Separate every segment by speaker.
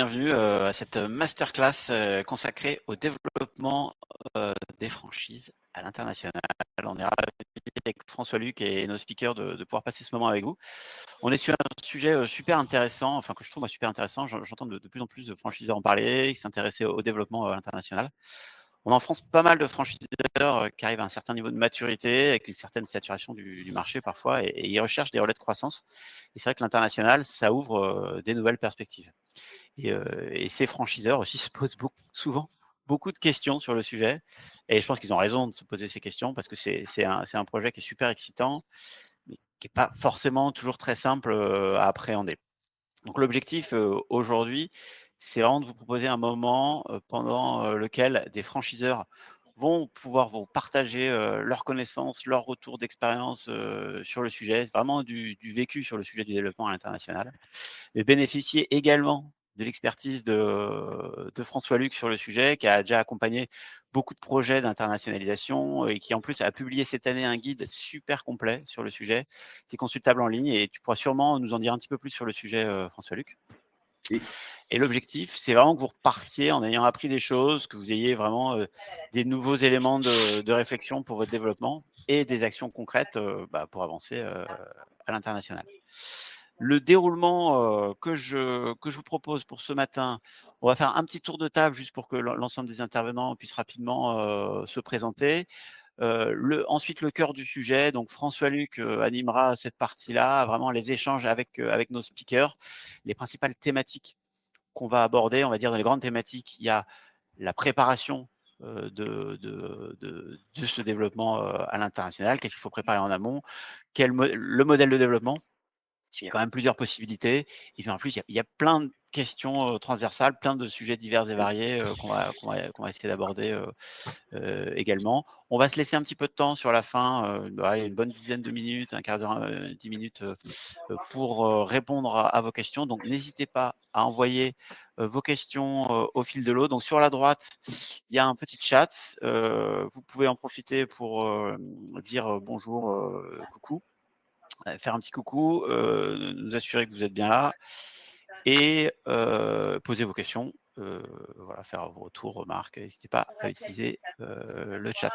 Speaker 1: bienvenue à cette masterclass consacrée au développement des franchises à l'international. On est ravis avec François-Luc et nos speakers de pouvoir passer ce moment avec vous. On est sur un sujet super intéressant, enfin que je trouve super intéressant. J'entends de plus en plus de franchiseurs en parler, qui s'intéressent au développement international. On a en France pas mal de franchiseurs qui arrivent à un certain niveau de maturité, avec une certaine saturation du marché parfois, et ils recherchent des relais de croissance. Et c'est vrai que l'international, ça ouvre des nouvelles perspectives. Et ces franchiseurs aussi se posent souvent beaucoup de questions sur le sujet. Et je pense qu'ils ont raison de se poser ces questions parce que c'est un projet qui est super excitant, mais qui n'est pas forcément toujours très simple à appréhender. Donc l'objectif aujourd'hui, c'est vraiment de vous proposer un moment pendant lequel des franchiseurs vont pouvoir vous partager leurs connaissances, leurs retours d'expérience sur le sujet, vraiment du vécu sur le sujet du développement à l'international, et bénéficier également de l'expertise de François-Luc sur le sujet, qui a déjà accompagné beaucoup de projets d'internationalisation et qui en plus a publié cette année un guide super complet sur le sujet, qui est consultable en ligne, et tu pourras sûrement nous en dire un petit peu plus sur le sujet, François-Luc.
Speaker 2: Oui.
Speaker 1: Et l'objectif, c'est vraiment que vous repartiez en ayant appris des choses, que vous ayez vraiment des nouveaux éléments de réflexion pour votre développement et des actions concrètes pour avancer à l'international. Le déroulement que je vous propose pour ce matin, on va faire un petit tour de table juste pour que l'ensemble des intervenants puissent rapidement se présenter. Ensuite, le cœur du sujet, donc François-Luc animera cette partie-là, vraiment les échanges avec nos speakers, les principales thématiques qu'on va aborder. On va dire dans les grandes thématiques, il y a la préparation de ce développement à l'international. Qu'est-ce qu'il faut préparer en amont? Le modèle de développement? Il y a quand même plusieurs possibilités. Et puis en plus, il y a plein de questions transversales, plein de sujets divers et variés qu'on va essayer d'aborder également. On va se laisser un petit peu de temps sur la fin, une bonne dizaine de minutes, un quart d'heure, 10 minutes pour répondre à vos questions. Donc n'hésitez pas à envoyer vos questions au fil de l'eau. Donc sur la droite, il y a un petit chat. Vous pouvez en profiter pour dire bonjour, coucou, faire un petit coucou, nous assurer que vous êtes bien là et poser vos questions. Voilà, faire vos retours, remarques. N'hésitez pas à utiliser le chat.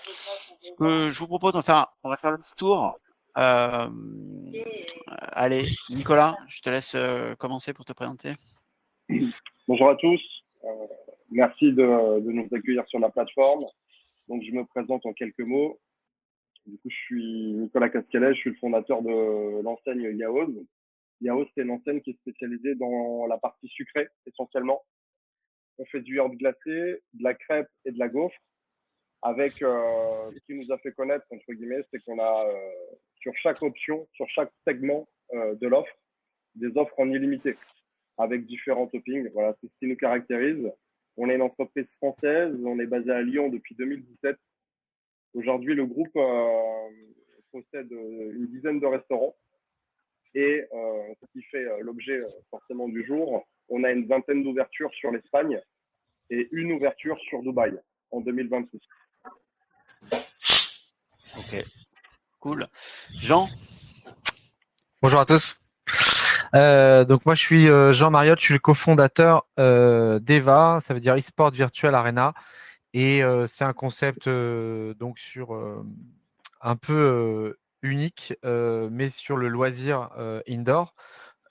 Speaker 1: Ce que je vous propose, on va faire le petit tour. Allez, Nicolas, je te laisse commencer pour te présenter.
Speaker 2: Bonjour à tous. Merci de nous accueillir sur la plateforme. Donc, je me présente en quelques mots. Du coup, je suis Nicolas Cascalet, je suis le fondateur de l'enseigne Yaoz. Yaoz, c'est une enseigne qui est spécialisée dans la partie sucrée, essentiellement. On fait du yaourt glacé, de la crêpe et de la gaufre. Avec ce qui nous a fait connaître, entre guillemets, c'est qu'on a sur chaque option, sur chaque segment de l'offre, des offres en illimité, avec différents toppings. Voilà, c'est ce qui nous caractérise. On est une entreprise française, on est basé à Lyon depuis 2017. Aujourd'hui, le groupe possède une dizaine de restaurants et ce qui fait l'objet forcément du jour, on a une vingtaine d'ouvertures sur l'Espagne et une ouverture sur Dubaï en 2026.
Speaker 1: Ok, cool. Jean?
Speaker 3: Bonjour à tous. Donc moi je suis Jean Mariotte, je suis le cofondateur d'EVA, ça veut dire eSport Virtual Arena, et c'est un concept donc sur un peu unique, mais sur le loisir indoor.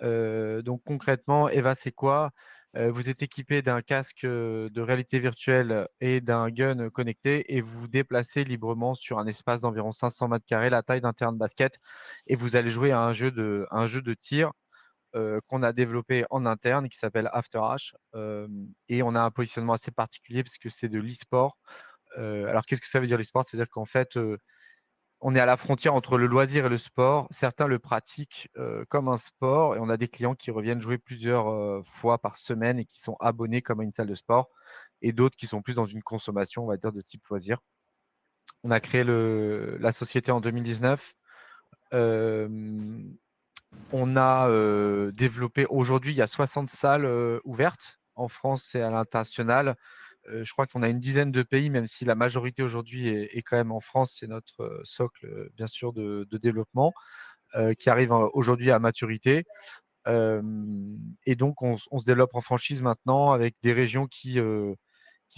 Speaker 3: Donc concrètement, EVA c'est quoi? Vous êtes équipé d'un casque de réalité virtuelle et d'un gun connecté et vous vous déplacez librement sur un espace d'environ 500 mètres carrés, la taille d'un terrain de basket, et vous allez jouer à un jeu de tir qu'on a développé en interne qui s'appelle AfterH. Et on a un positionnement assez particulier parce que c'est de l'e-sport. Alors qu'est-ce que ça veut dire l'e-sport? C'est-à-dire qu'en fait, on est à la frontière entre le loisir et le sport. Certains le pratiquent comme un sport et on a des clients qui reviennent jouer plusieurs fois par semaine et qui sont abonnés comme à une salle de sport, et d'autres qui sont plus dans une consommation, on va dire, de type loisir. On a créé la société en 2019. On a développé, aujourd'hui, il y a 60 salles ouvertes en France et à l'international. Je crois qu'on a une dizaine de pays, même si la majorité aujourd'hui est quand même en France. C'est notre socle, bien sûr, de développement qui arrive aujourd'hui à maturité. Et donc, on se développe en franchise maintenant avec des régions qui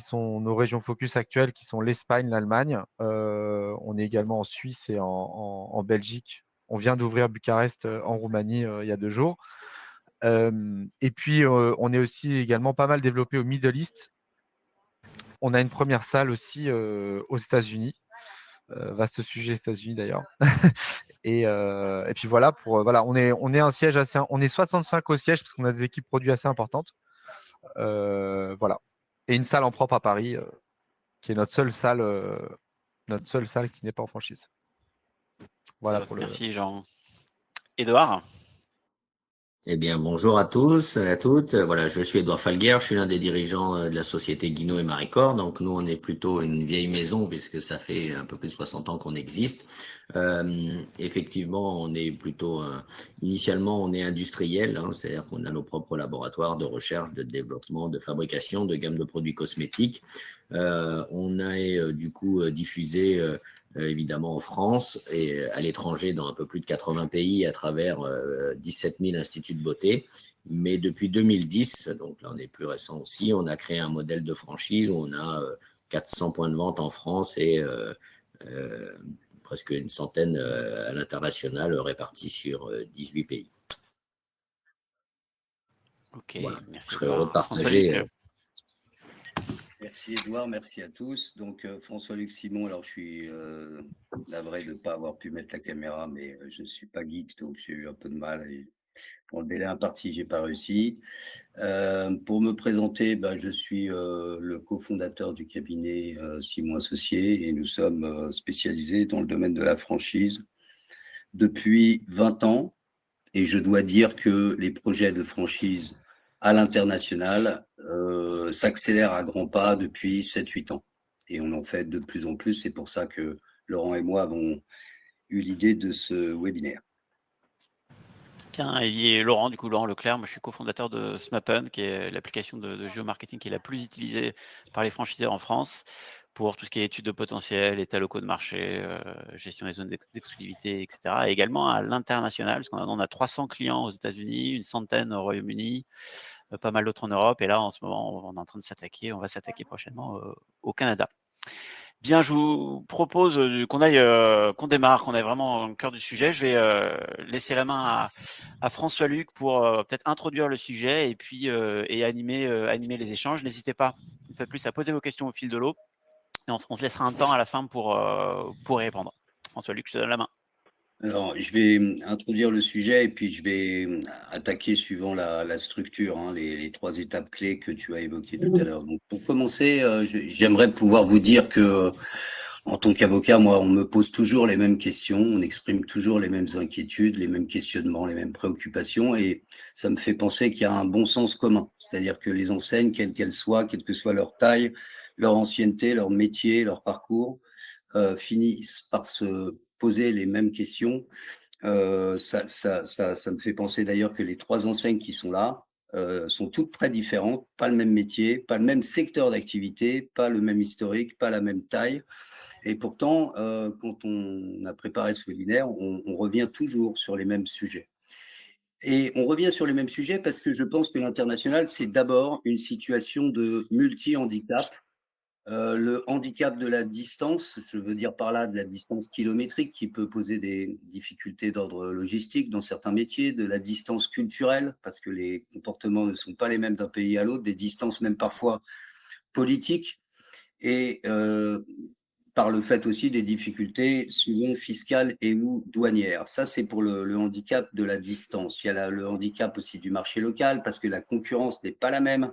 Speaker 3: sont nos régions focus actuelles, qui sont l'Espagne, l'Allemagne. On est également en Suisse et en Belgique. On vient d'ouvrir Bucarest en Roumanie il y a 2 jours. Et puis, on est aussi également pas mal développé au Middle East. On a une première salle aussi aux États-Unis. Vaste sujet États-Unis d'ailleurs. Et puis voilà, voilà, on est un siège on est 65 au siège parce qu'on a des équipes produits assez importantes. Voilà. Et une salle en propre à Paris, qui est notre seule salle qui n'est pas en franchise. Voilà pour le.
Speaker 1: Merci Jean. Édouard?
Speaker 4: Eh bien, bonjour à tous et à toutes. Voilà, je suis Édouard Falguer, je suis l'un des dirigeants de la société Guinaud et Maricor. Donc, nous, on est plutôt une vieille maison puisque ça fait un peu plus de 60 ans qu'on existe. Effectivement, on est plutôt, initialement, on est industriel, hein, c'est-à-dire qu'on a nos propres laboratoires de recherche, de développement, de fabrication, de gamme de produits cosmétiques. On a du coup diffusé évidemment en France et à l'étranger dans un peu plus de 80 pays à travers 17 000 instituts de beauté. Mais depuis 2010, donc là on est plus récent aussi, on a créé un modèle de franchise où on a 400 points de vente en France et presque une centaine à l'international répartis sur 18 pays.
Speaker 1: Ok,
Speaker 4: voilà.
Speaker 1: merci.
Speaker 4: Je serais heureux de partager.
Speaker 5: Merci Edouard, merci à tous. Donc François-Luc Simon, alors je suis navré de ne pas avoir pu mettre la caméra, mais je ne suis pas geek, donc j'ai eu un peu de mal. Et pour le délai imparti, je n'ai pas réussi. Pour me présenter, je suis le cofondateur du cabinet Simon Associés et nous sommes spécialisés dans le domaine de la franchise depuis 20 ans. Et je dois dire que les projets de franchise à l'international s'accélèrent à grands pas depuis 7-8 ans. Et on en fait de plus en plus. C'est pour ça que Laurent et moi avons eu l'idée de ce webinaire.
Speaker 1: Bien, et Laurent, Laurent Leclerc, moi je suis cofondateur de SmapUn, qui est l'application de géomarketing qui est la plus utilisée par les franchiseurs en France pour tout ce qui est études de potentiel, état locaux de marché, gestion des zones d'exclusivité, etc. Et également à l'international, parce qu'on a 300 clients aux États-Unis, une centaine au Royaume-Uni, pas mal d'autres en Europe. Et là, en ce moment, on est en train de s'attaquer, on va s'attaquer prochainement au Canada. Bien, je vous propose qu'on démarre, qu'on aille vraiment au cœur du sujet. Je vais laisser la main à François-Luc pour peut-être introduire le sujet et puis et animer les échanges. N'hésitez pas, une fois de plus, à poser vos questions au fil de l'eau. Et on se laissera un temps à la fin pour y répondre. François-Luc, je te donne la main.
Speaker 5: Alors, je vais introduire le sujet et puis je vais attaquer suivant la structure, hein, les 3 étapes clés que tu as évoquées tout à l'heure. Donc, pour commencer, j'aimerais pouvoir vous dire que en tant qu'avocat, moi, on me pose toujours les mêmes questions, on exprime toujours les mêmes inquiétudes, les mêmes questionnements, les mêmes préoccupations, et ça me fait penser qu'il y a un bon sens commun. C'est-à-dire que les enseignes, quelles qu'elles soient, quelle que soit leur taille, leur ancienneté, leur métier, leur parcours, finissent par se poser les mêmes questions. Ça me fait penser d'ailleurs que les 3 enseignes qui sont là sont toutes très différentes, pas le même métier, pas le même secteur d'activité, pas le même historique, pas la même taille. Et pourtant, quand on a préparé ce webinaire, on revient toujours sur les mêmes sujets. Et on revient sur les mêmes sujets parce que je pense que l'international, c'est d'abord une situation de multi-handicap. Le handicap de la distance, je veux dire par là de la distance kilométrique qui peut poser des difficultés d'ordre logistique dans certains métiers, de la distance culturelle, parce que les comportements ne sont pas les mêmes d'un pays à l'autre, des distances même parfois politiques, et par le fait aussi des difficultés souvent fiscales et ou douanières. Ça, c'est pour le handicap de la distance. Il y a le handicap aussi du marché local, parce que la concurrence n'est pas la même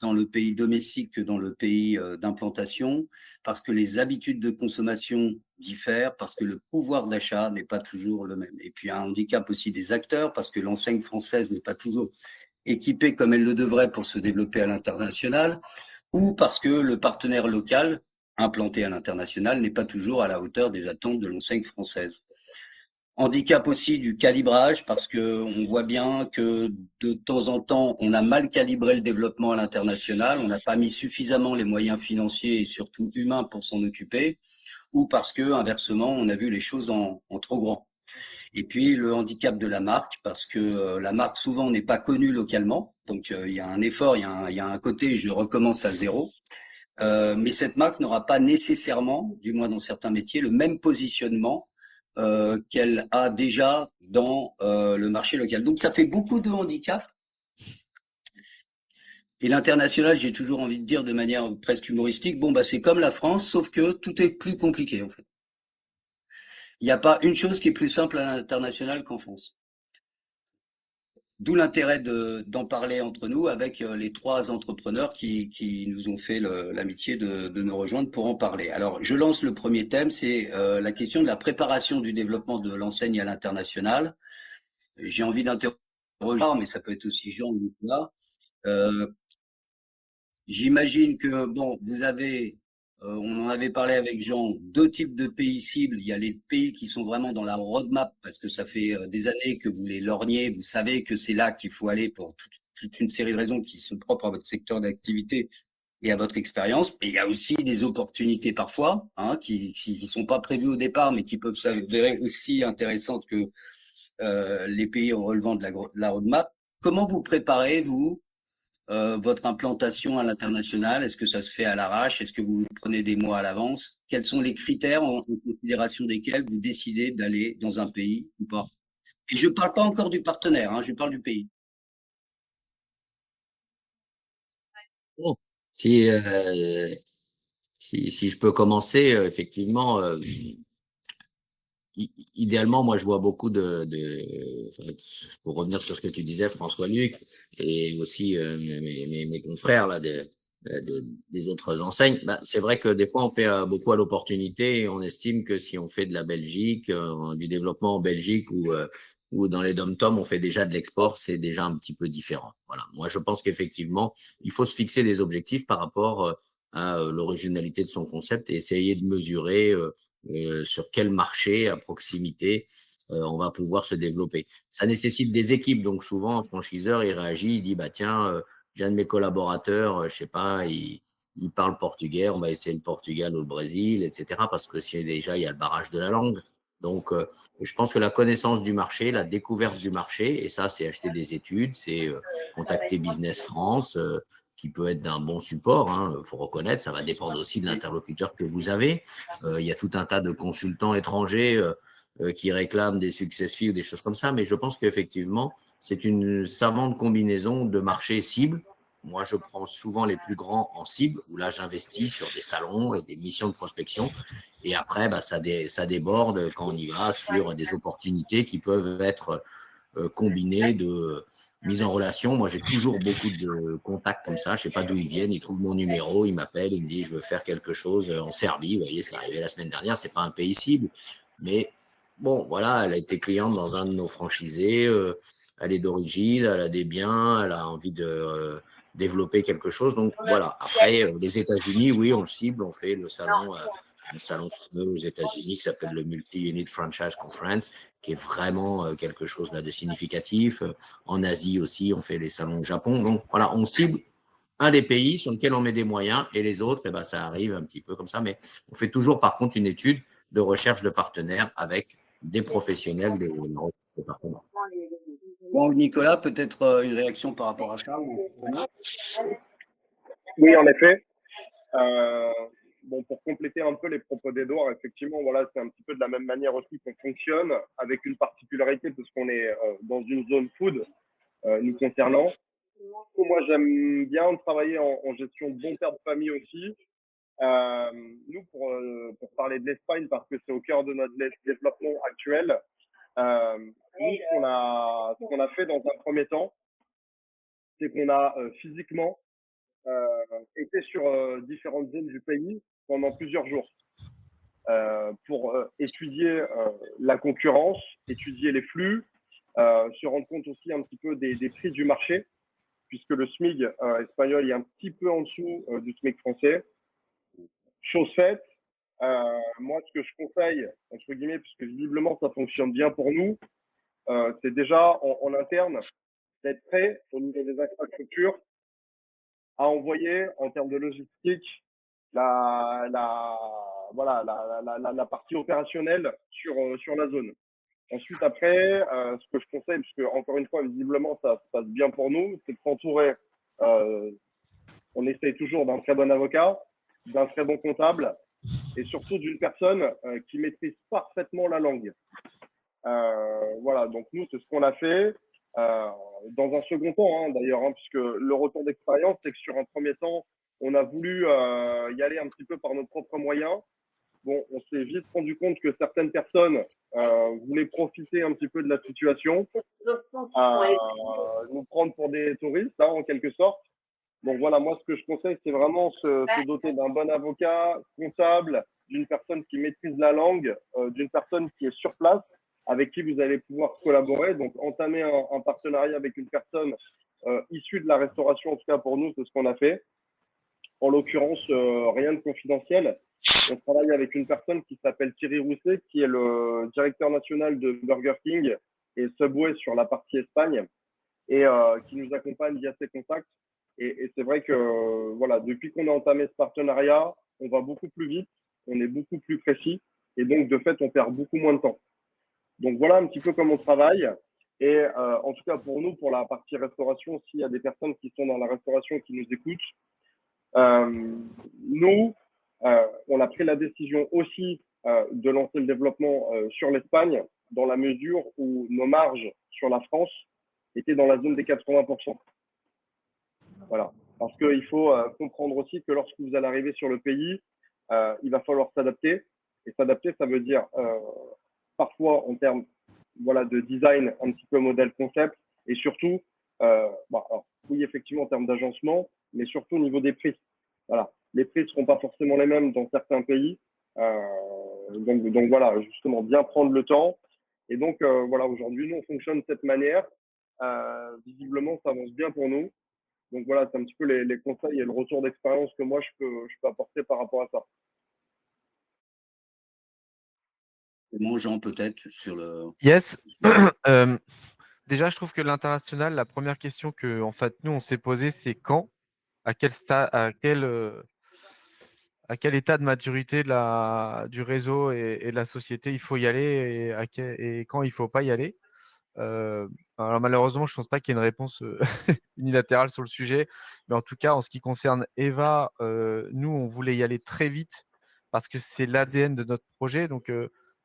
Speaker 5: dans le pays domestique que dans le pays d'implantation, parce que les habitudes de consommation diffèrent, parce que le pouvoir d'achat n'est pas toujours le même. Et puis un handicap aussi des acteurs, parce que l'enseigne française n'est pas toujours équipée comme elle le devrait pour se développer à l'international, ou parce que le partenaire local implanté à l'international n'est pas toujours à la hauteur des attentes de l'enseigne française. Handicap aussi du calibrage, parce qu'on voit bien que de temps en temps, on a mal calibré le développement à l'international, on n'a pas mis suffisamment les moyens financiers et surtout humains pour s'en occuper, ou parce que, inversement, on a vu les choses en trop grand. Et puis le handicap de la marque, parce que la marque souvent n'est pas connue localement, donc il y a un effort, il y a un côté je recommence à zéro, mais cette marque n'aura pas nécessairement, du moins dans certains métiers, le même positionnement qu'elle a déjà dans le marché local. Donc ça fait beaucoup de handicap. Et l'international, j'ai toujours envie de dire de manière presque humoristique, bon bah c'est comme la France, sauf que tout est plus compliqué en fait. Il n'y a pas une chose qui est plus simple à l'international qu'en France. D'où l'intérêt d'en parler entre nous avec les trois entrepreneurs qui nous ont fait l'amitié de nous rejoindre pour en parler. Alors, je lance le premier thème, c'est la question de la préparation du développement de l'enseigne à l'international. J'ai envie d'interroger, mais ça peut être aussi Jean ou Nicolas. J'imagine que, bon, vous avez, on en avait parlé avec Jean, deux types de pays cibles. Il y a les pays qui sont vraiment dans la roadmap parce que ça fait des années que vous les lorgnez. Vous savez que c'est là qu'il faut aller pour toute une série de raisons qui sont propres à votre secteur d'activité et à votre expérience. Et il y a aussi des opportunités parfois, hein, qui sont pas prévues au départ, mais qui peuvent s'avérer aussi intéressantes que les pays en relevant de la roadmap. Comment vous préparez, vous, votre implantation à l'international? Est-ce que ça se fait à l'arrache? Est-ce que vous prenez des mois à l'avance? Quels sont les critères en considération desquels vous décidez d'aller dans un pays ou pas? Et je ne parle pas encore du partenaire, hein, je parle du pays.
Speaker 4: Bon, si, si je peux commencer, effectivement, idéalement, moi, je vois beaucoup enfin, pour revenir sur ce que tu disais, François-Luc, et aussi mes confrères là, des autres enseignes. Ben, c'est vrai que des fois, on fait beaucoup à l'opportunité et on estime que si on fait de la Belgique, du développement en Belgique ou dans les dom-toms, on fait déjà de l'export, c'est déjà un petit peu différent. Voilà. Moi, je pense qu'effectivement, il faut se fixer des objectifs par rapport à l'originalité de son concept et essayer de mesurer sur quel marché à proximité on va pouvoir se développer. Ça nécessite des équipes, donc souvent un franchiseur il réagit, il dit bah tiens, j'ai un de mes collaborateurs, je sais pas, il parle portugais, on va essayer le Portugal ou le Brésil, etc. Parce que si déjà il y a le barrage de la langue. Donc je pense que la connaissance du marché, la découverte du marché, et ça c'est acheter des études, c'est contacter Business France, qui peut être d'un bon support, hein, faut reconnaître, ça va dépendre aussi de l'interlocuteur que vous avez. Il y a tout un tas de consultants étrangers qui réclament des success fees ou des choses comme ça, mais je pense qu'effectivement, c'est une savante combinaison de marchés cibles. Moi, je prends souvent les plus grands en cible, où là, j'investis sur des salons et des missions de prospection. Et après, bah, ça déborde quand on y va sur des opportunités qui peuvent être combinées de mise en relation. Moi, j'ai toujours beaucoup de contacts comme ça. Je ne sais pas d'où ils viennent. Ils trouvent mon numéro, ils m'appellent, ils me disent je veux faire quelque chose en Serbie. Vous voyez, c'est arrivé la semaine dernière. C'est pas un pays cible, mais bon, voilà, elle a été cliente dans un de nos franchisés. Elle est d'origine, elle a des biens, elle a envie de développer quelque chose. Donc voilà. Après, les États-Unis, oui, on le cible, on fait le salon. Un salon fameux aux États-Unis qui s'appelle le Multi-Unit Franchise Conference, qui est vraiment quelque chose là de significatif. En Asie aussi, on fait les salons au Japon. Donc voilà, on cible un des pays sur lequel on met des moyens et les autres, eh ben, ça arrive un petit peu comme ça. Mais on fait toujours par contre une étude de recherche de partenaires avec des professionnels des partenaires.
Speaker 5: Bon, Nicolas, peut-être une réaction par rapport à ça?
Speaker 2: Oui, en effet. Bon, pour compléter un peu les propos d'Edouard, effectivement, voilà, c'est un petit peu de la même manière aussi qu'on fonctionne, avec une particularité, parce qu'on est dans une zone food nous concernant. Moi, j'aime bien travailler en gestion de bon père de famille aussi. Nous, pour parler de l'Espagne, parce que c'est au cœur de notre développement actuel, nous, ce qu'on a fait dans un premier temps, c'est qu'on a physiquement été sur différentes zones du pays pendant plusieurs jours pour étudier la concurrence, étudier les flux, se rendre compte aussi un petit peu des prix du marché, puisque le SMIG espagnol est un petit peu en dessous du SMIG français. Chose faite, moi, ce que je conseille, entre guillemets, puisque visiblement ça fonctionne bien pour nous, c'est déjà en interne d'être prêt au niveau des infrastructures à envoyer en termes de logistique voilà, la partie opérationnelle sur la zone. Ensuite, après, ce que je conseille, puisque encore une fois, visiblement, ça se passe bien pour nous, c'est de s'entourer. On essaye toujours d'un très bon avocat, d'un très bon comptable et surtout d'une personne qui maîtrise parfaitement la langue. Voilà, donc nous, c'est ce qu'on a fait. Dans un second temps, hein, d'ailleurs, hein, puisque le retour d'expérience, c'est que sur un premier temps, on a voulu y aller un petit peu par nos propres moyens. Bon, on s'est vite rendu compte que certaines personnes voulaient profiter un petit peu de la situation, nous prendre pour des touristes, hein, en quelque sorte. Donc voilà, moi, ce que je conseille, c'est vraiment se doter d'un bon avocat, comptable, d'une personne qui maîtrise la langue, d'une personne qui est sur place, avec qui vous allez pouvoir collaborer. Donc, entamer un partenariat avec une personne issue de la restauration, en tout cas pour nous, c'est ce qu'on a fait. En l'occurrence, rien de confidentiel. On travaille avec une personne qui s'appelle Thierry Rousset, qui est le directeur national de Burger King et Subway sur la partie Espagne, et qui nous accompagne via ses contacts. Et c'est vrai que voilà, depuis qu'on a entamé ce partenariat, on va beaucoup plus vite, on est beaucoup plus précis, et donc de fait, on perd beaucoup moins de temps. Donc voilà un petit peu comment on travaille. Et en tout cas pour nous, pour la partie restauration, s'il y a des personnes qui sont dans la restauration qui nous écoutent, nous, on a pris la décision aussi de lancer le développement sur l'Espagne, dans la mesure où nos marges sur la France étaient dans la zone des 80%. Voilà. Parce qu'il faut comprendre aussi que lorsque vous allez arriver sur le pays, il va falloir s'adapter. Et s'adapter, ça veut dire parfois en termes voilà, de design, un petit peu modèle concept, et surtout, alors, oui, effectivement, en termes d'agencement, mais surtout au niveau des prix. Voilà. Les prix ne seront pas forcément les mêmes dans certains pays. Donc voilà, justement, bien prendre le temps. Et donc, voilà, aujourd'hui, nous, on fonctionne de cette manière. Visiblement, ça avance bien pour nous. Donc voilà, c'est un petit peu les conseils et le retour d'expérience que moi, je peux apporter par rapport à ça.
Speaker 5: Mon Jean, peut-être, sur le…
Speaker 3: Yes. Déjà, je trouve que l'international, la première question que en fait, nous, on s'est posée, c'est quand, à quel stade, à quel état de maturité du réseau et de la société il faut y aller et quand il ne faut pas y aller. Alors malheureusement, je ne pense pas qu'il y ait une réponse unilatérale sur le sujet, mais en tout cas, en ce qui concerne Eva, nous, on voulait y aller très vite parce que c'est l'ADN de notre projet. Donc,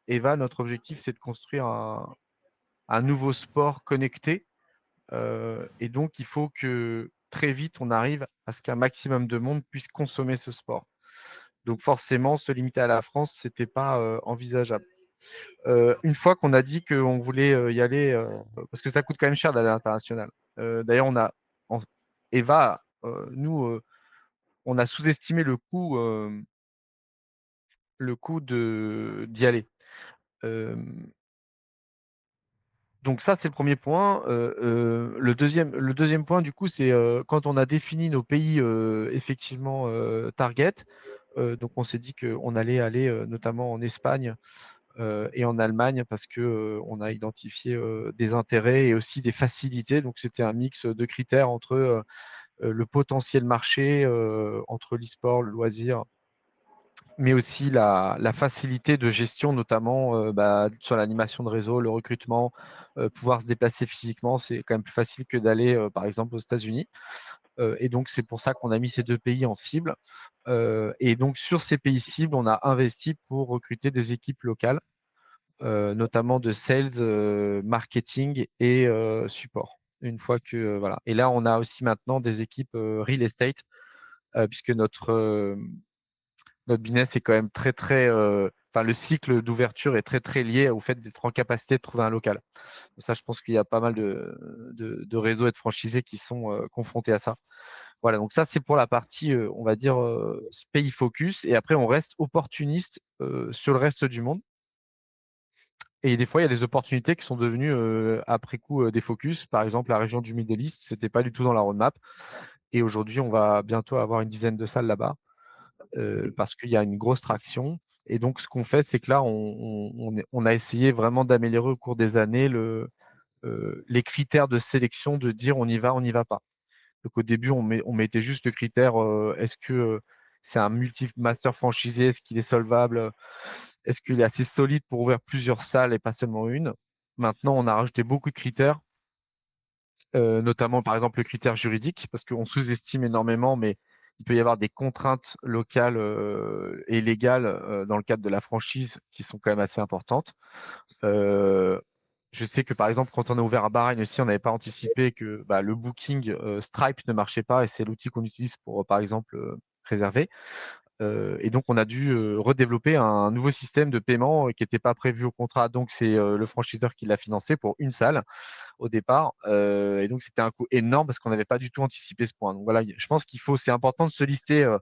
Speaker 3: Eva, notre objectif, c'est de construire un nouveau sport connecté. Et donc, il faut que très vite, on arrive à ce qu'un maximum de monde puisse consommer ce sport. Donc, forcément, se limiter à la France, ce n'était pas envisageable. Une fois qu'on a dit qu'on voulait y aller, parce que ça coûte quand même cher d'aller à l'international. D'ailleurs, Eva, nous, on a sous-estimé le coût d'y aller. Donc ça, c'est le premier point. Le deuxième point, du coup, c'est quand on a défini nos pays effectivement target. Donc on s'est dit qu'on allait aller notamment en Espagne et en Allemagne parce qu'on a identifié des intérêts et aussi des facilités. Donc c'était un mix de critères entre le potentiel marché, entre l'e-sport, le loisir, mais aussi la facilité de gestion, notamment sur l'animation de réseau, le recrutement, pouvoir se déplacer physiquement, c'est quand même plus facile que d'aller, par exemple, aux États-Unis. Et donc, c'est pour ça qu'on a mis ces deux pays en cible. Et donc, sur ces pays cibles, on a investi pour recruter des équipes locales, notamment de sales, marketing et support. Une fois que voilà. Et là, on a aussi maintenant des équipes real estate, puisque notre business est quand même très, enfin, le cycle d'ouverture est très lié au fait d'être en capacité de trouver un local. Ça, je pense qu'il y a pas mal de réseaux et de franchisés qui sont confrontés à ça. Voilà, donc ça, c'est pour la partie, on va dire, pays focus. Et après, on reste opportuniste sur le reste du monde. Et des fois, il y a des opportunités qui sont devenues après coup des focus. Par exemple, la région du Middle East, ce n'était pas du tout dans la roadmap. Et aujourd'hui, on va bientôt avoir une dizaine de salles là-bas parce qu'il y a une grosse traction. Et donc, ce qu'on fait, c'est que là, on a essayé vraiment d'améliorer au cours des années les critères de sélection, de dire on y va, on n'y va pas. Donc, au début, on mettait juste le critère est-ce que c'est un multi-master franchisé, est-ce qu'il est solvable, est-ce qu'il est assez solide pour ouvrir plusieurs salles et pas seulement une. Maintenant, on a rajouté beaucoup de critères, notamment par exemple le critère juridique, parce qu'on sous-estime énormément, mais il peut y avoir des contraintes locales et légales dans le cadre de la franchise qui sont quand même assez importantes. Je sais que par exemple, quand on a ouvert à Bahreïn aussi, on n'avait pas anticipé que le booking Stripe ne marchait pas et c'est l'outil qu'on utilise pour, par exemple, réserver. Et donc, on a dû redévelopper un nouveau système de paiement qui n'était pas prévu au contrat. Donc, c'est le franchiseur qui l'a financé pour une salle au départ. Et donc, c'était un coût énorme parce qu'on n'avait pas du tout anticipé ce point. Donc, voilà, je pense c'est important de se lister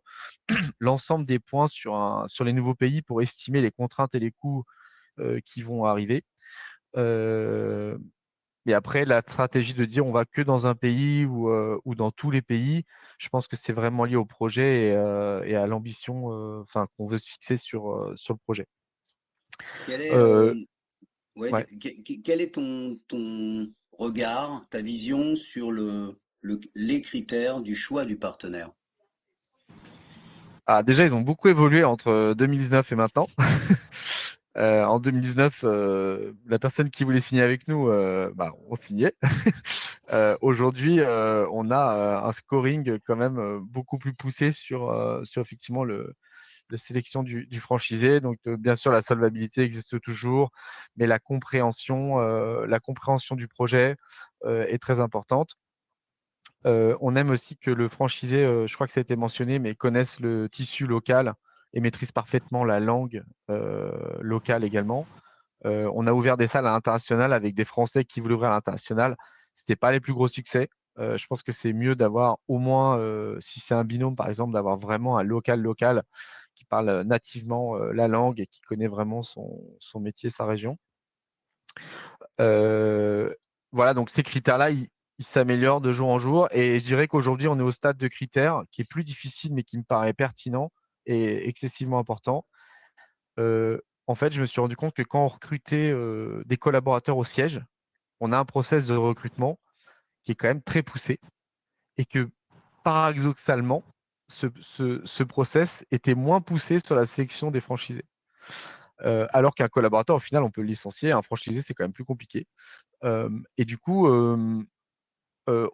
Speaker 3: l'ensemble des points sur les nouveaux pays pour estimer les contraintes et les coûts qui vont arriver. Et après, la stratégie de dire on va que dans un pays ou dans tous les pays, je pense que c'est vraiment lié au projet et à l'ambition qu'on veut se fixer sur le projet.
Speaker 5: Quel est, ouais,
Speaker 3: Ouais.
Speaker 5: quel est ton regard, ta vision sur les critères du choix du partenaire?
Speaker 3: Ah, déjà, ils ont beaucoup évolué entre 2019 et maintenant. En 2019, la personne qui voulait signer avec nous, on signait. Aujourd'hui, on a un scoring quand même beaucoup plus poussé sur effectivement la sélection du franchisé. Donc, bien sûr, la solvabilité existe toujours, mais la compréhension du projet est très importante. On aime aussi que le franchisé, je crois que ça a été mentionné, mais connaisse le tissu local et maîtrise parfaitement la langue locale également. On a ouvert des salles à l'international avec des Français qui voulaient ouvrir à l'international. Ce n'était pas les plus gros succès. Je pense que c'est mieux d'avoir au moins, si c'est un binôme par exemple, d'avoir vraiment un local qui parle nativement la langue et qui connaît vraiment son métier, sa région. Voilà, donc ces critères-là, ils s'améliorent de jour en jour. Et je dirais qu'aujourd'hui, on est au stade de critères qui est plus difficile, mais qui me paraît pertinent et excessivement important. En fait, je me suis rendu compte que quand on recrutait des collaborateurs au siège, on a un process de recrutement qui est quand même très poussé et que paradoxalement, ce process était moins poussé sur la sélection des franchisés. Alors qu'un collaborateur, au final, on peut le licencier. Un franchisé, c'est quand même plus compliqué. Et du coup,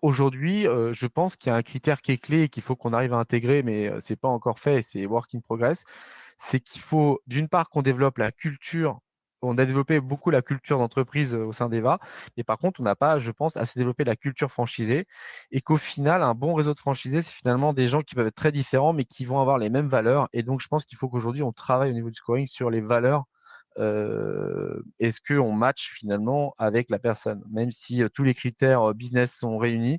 Speaker 3: aujourd'hui, je pense qu'il y a un critère qui est clé et qu'il faut qu'on arrive à intégrer, mais ce n'est pas encore fait, c'est work in progress. C'est qu'il faut, d'une part, qu'on développe la culture. On a développé beaucoup la culture d'entreprise au sein d'Eva, mais par contre, on n'a pas, je pense, assez développé la culture franchisée. Et qu'au final, un bon réseau de franchisés, c'est finalement des gens qui peuvent être très différents, mais qui vont avoir les mêmes valeurs. Et donc, je pense qu'il faut qu'aujourd'hui, on travaille au niveau du scoring sur les valeurs. Est-ce qu'on match finalement avec la personne? Même si tous les critères business sont réunis,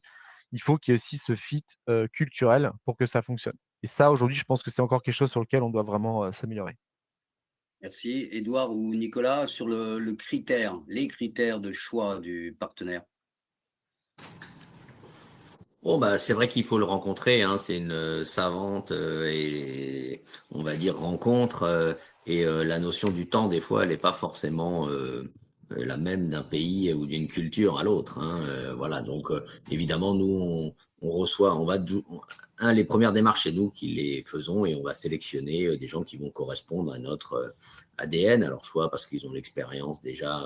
Speaker 3: il faut qu'il y ait aussi ce fit culturel pour que ça fonctionne. Et ça, aujourd'hui, je pense que c'est encore quelque chose sur lequel on doit vraiment s'améliorer.
Speaker 5: Merci. Édouard ou Nicolas, sur les critères de choix du partenaire.
Speaker 4: Bon, c'est vrai qu'il faut le rencontrer, hein, c'est une savante et on va dire rencontre et la notion du temps des fois elle n'est pas forcément la même d'un pays ou d'une culture à l'autre, hein, voilà, donc évidemment nous on reçoit, les premières démarches c'est nous qui les faisons et on va sélectionner des gens qui vont correspondre à notre ADN, alors soit parce qu'ils ont l'expérience déjà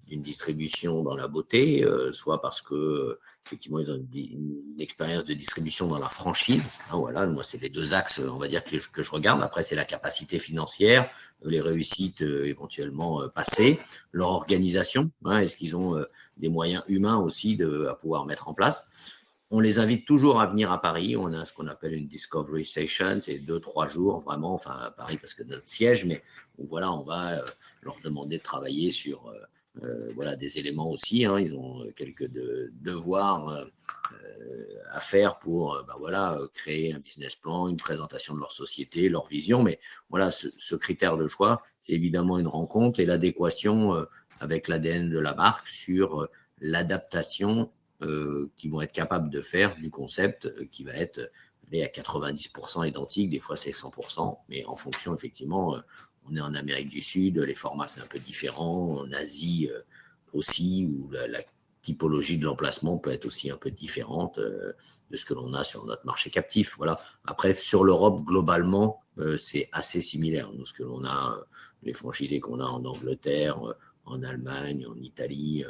Speaker 4: d'une distribution dans la beauté, soit parce que effectivement ils ont une expérience de distribution dans la franchise, hein, voilà, moi c'est les deux axes on va dire que je regarde. Après c'est la capacité financière, les réussites éventuellement passées, leur organisation, hein, est-ce qu'ils ont des moyens humains aussi à pouvoir mettre en place. On les invite toujours à venir à Paris. On a ce qu'on appelle une Discovery Session. C'est 2-3 jours, vraiment. Enfin, à Paris, parce que notre siège. Mais voilà, on va leur demander de travailler sur voilà, des éléments aussi. Hein. Ils ont quelques devoirs à faire pour voilà, créer un business plan, une présentation de leur société, leur vision. Mais voilà, ce critère de choix, c'est évidemment une rencontre et l'adéquation avec l'ADN de la marque sur l'adaptation qui vont être capables de faire du concept qui va être à 90% identique, des fois c'est 100%, mais en fonction effectivement, on est en Amérique du Sud, les formats c'est un peu différent, en Asie aussi, où la typologie de l'emplacement peut être aussi un peu différente de ce que l'on a sur notre marché captif. Voilà. Après, sur l'Europe, globalement, c'est assez similaire. Nous, ce que l'on a, les franchisés qu'on a en Angleterre, en Allemagne, en Italie,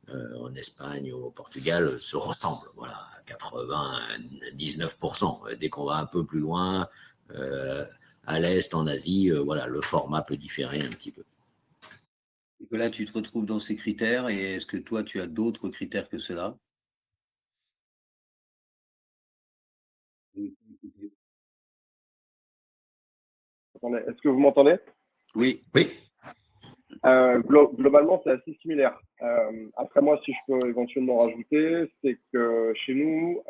Speaker 4: en Espagne, au Portugal, se ressemblent, voilà, à 99%. Dès qu'on va un peu plus loin, à l'Est, en Asie, voilà, le format peut différer un petit peu.
Speaker 5: Nicolas, tu te retrouves dans ces critères et est-ce que toi, tu as d'autres critères que cela?
Speaker 2: Est-ce que vous m'entendez?
Speaker 5: Oui.
Speaker 4: Oui.
Speaker 2: Globalement, c'est assez similaire. Après, moi, si je peux éventuellement rajouter, c'est que chez nous,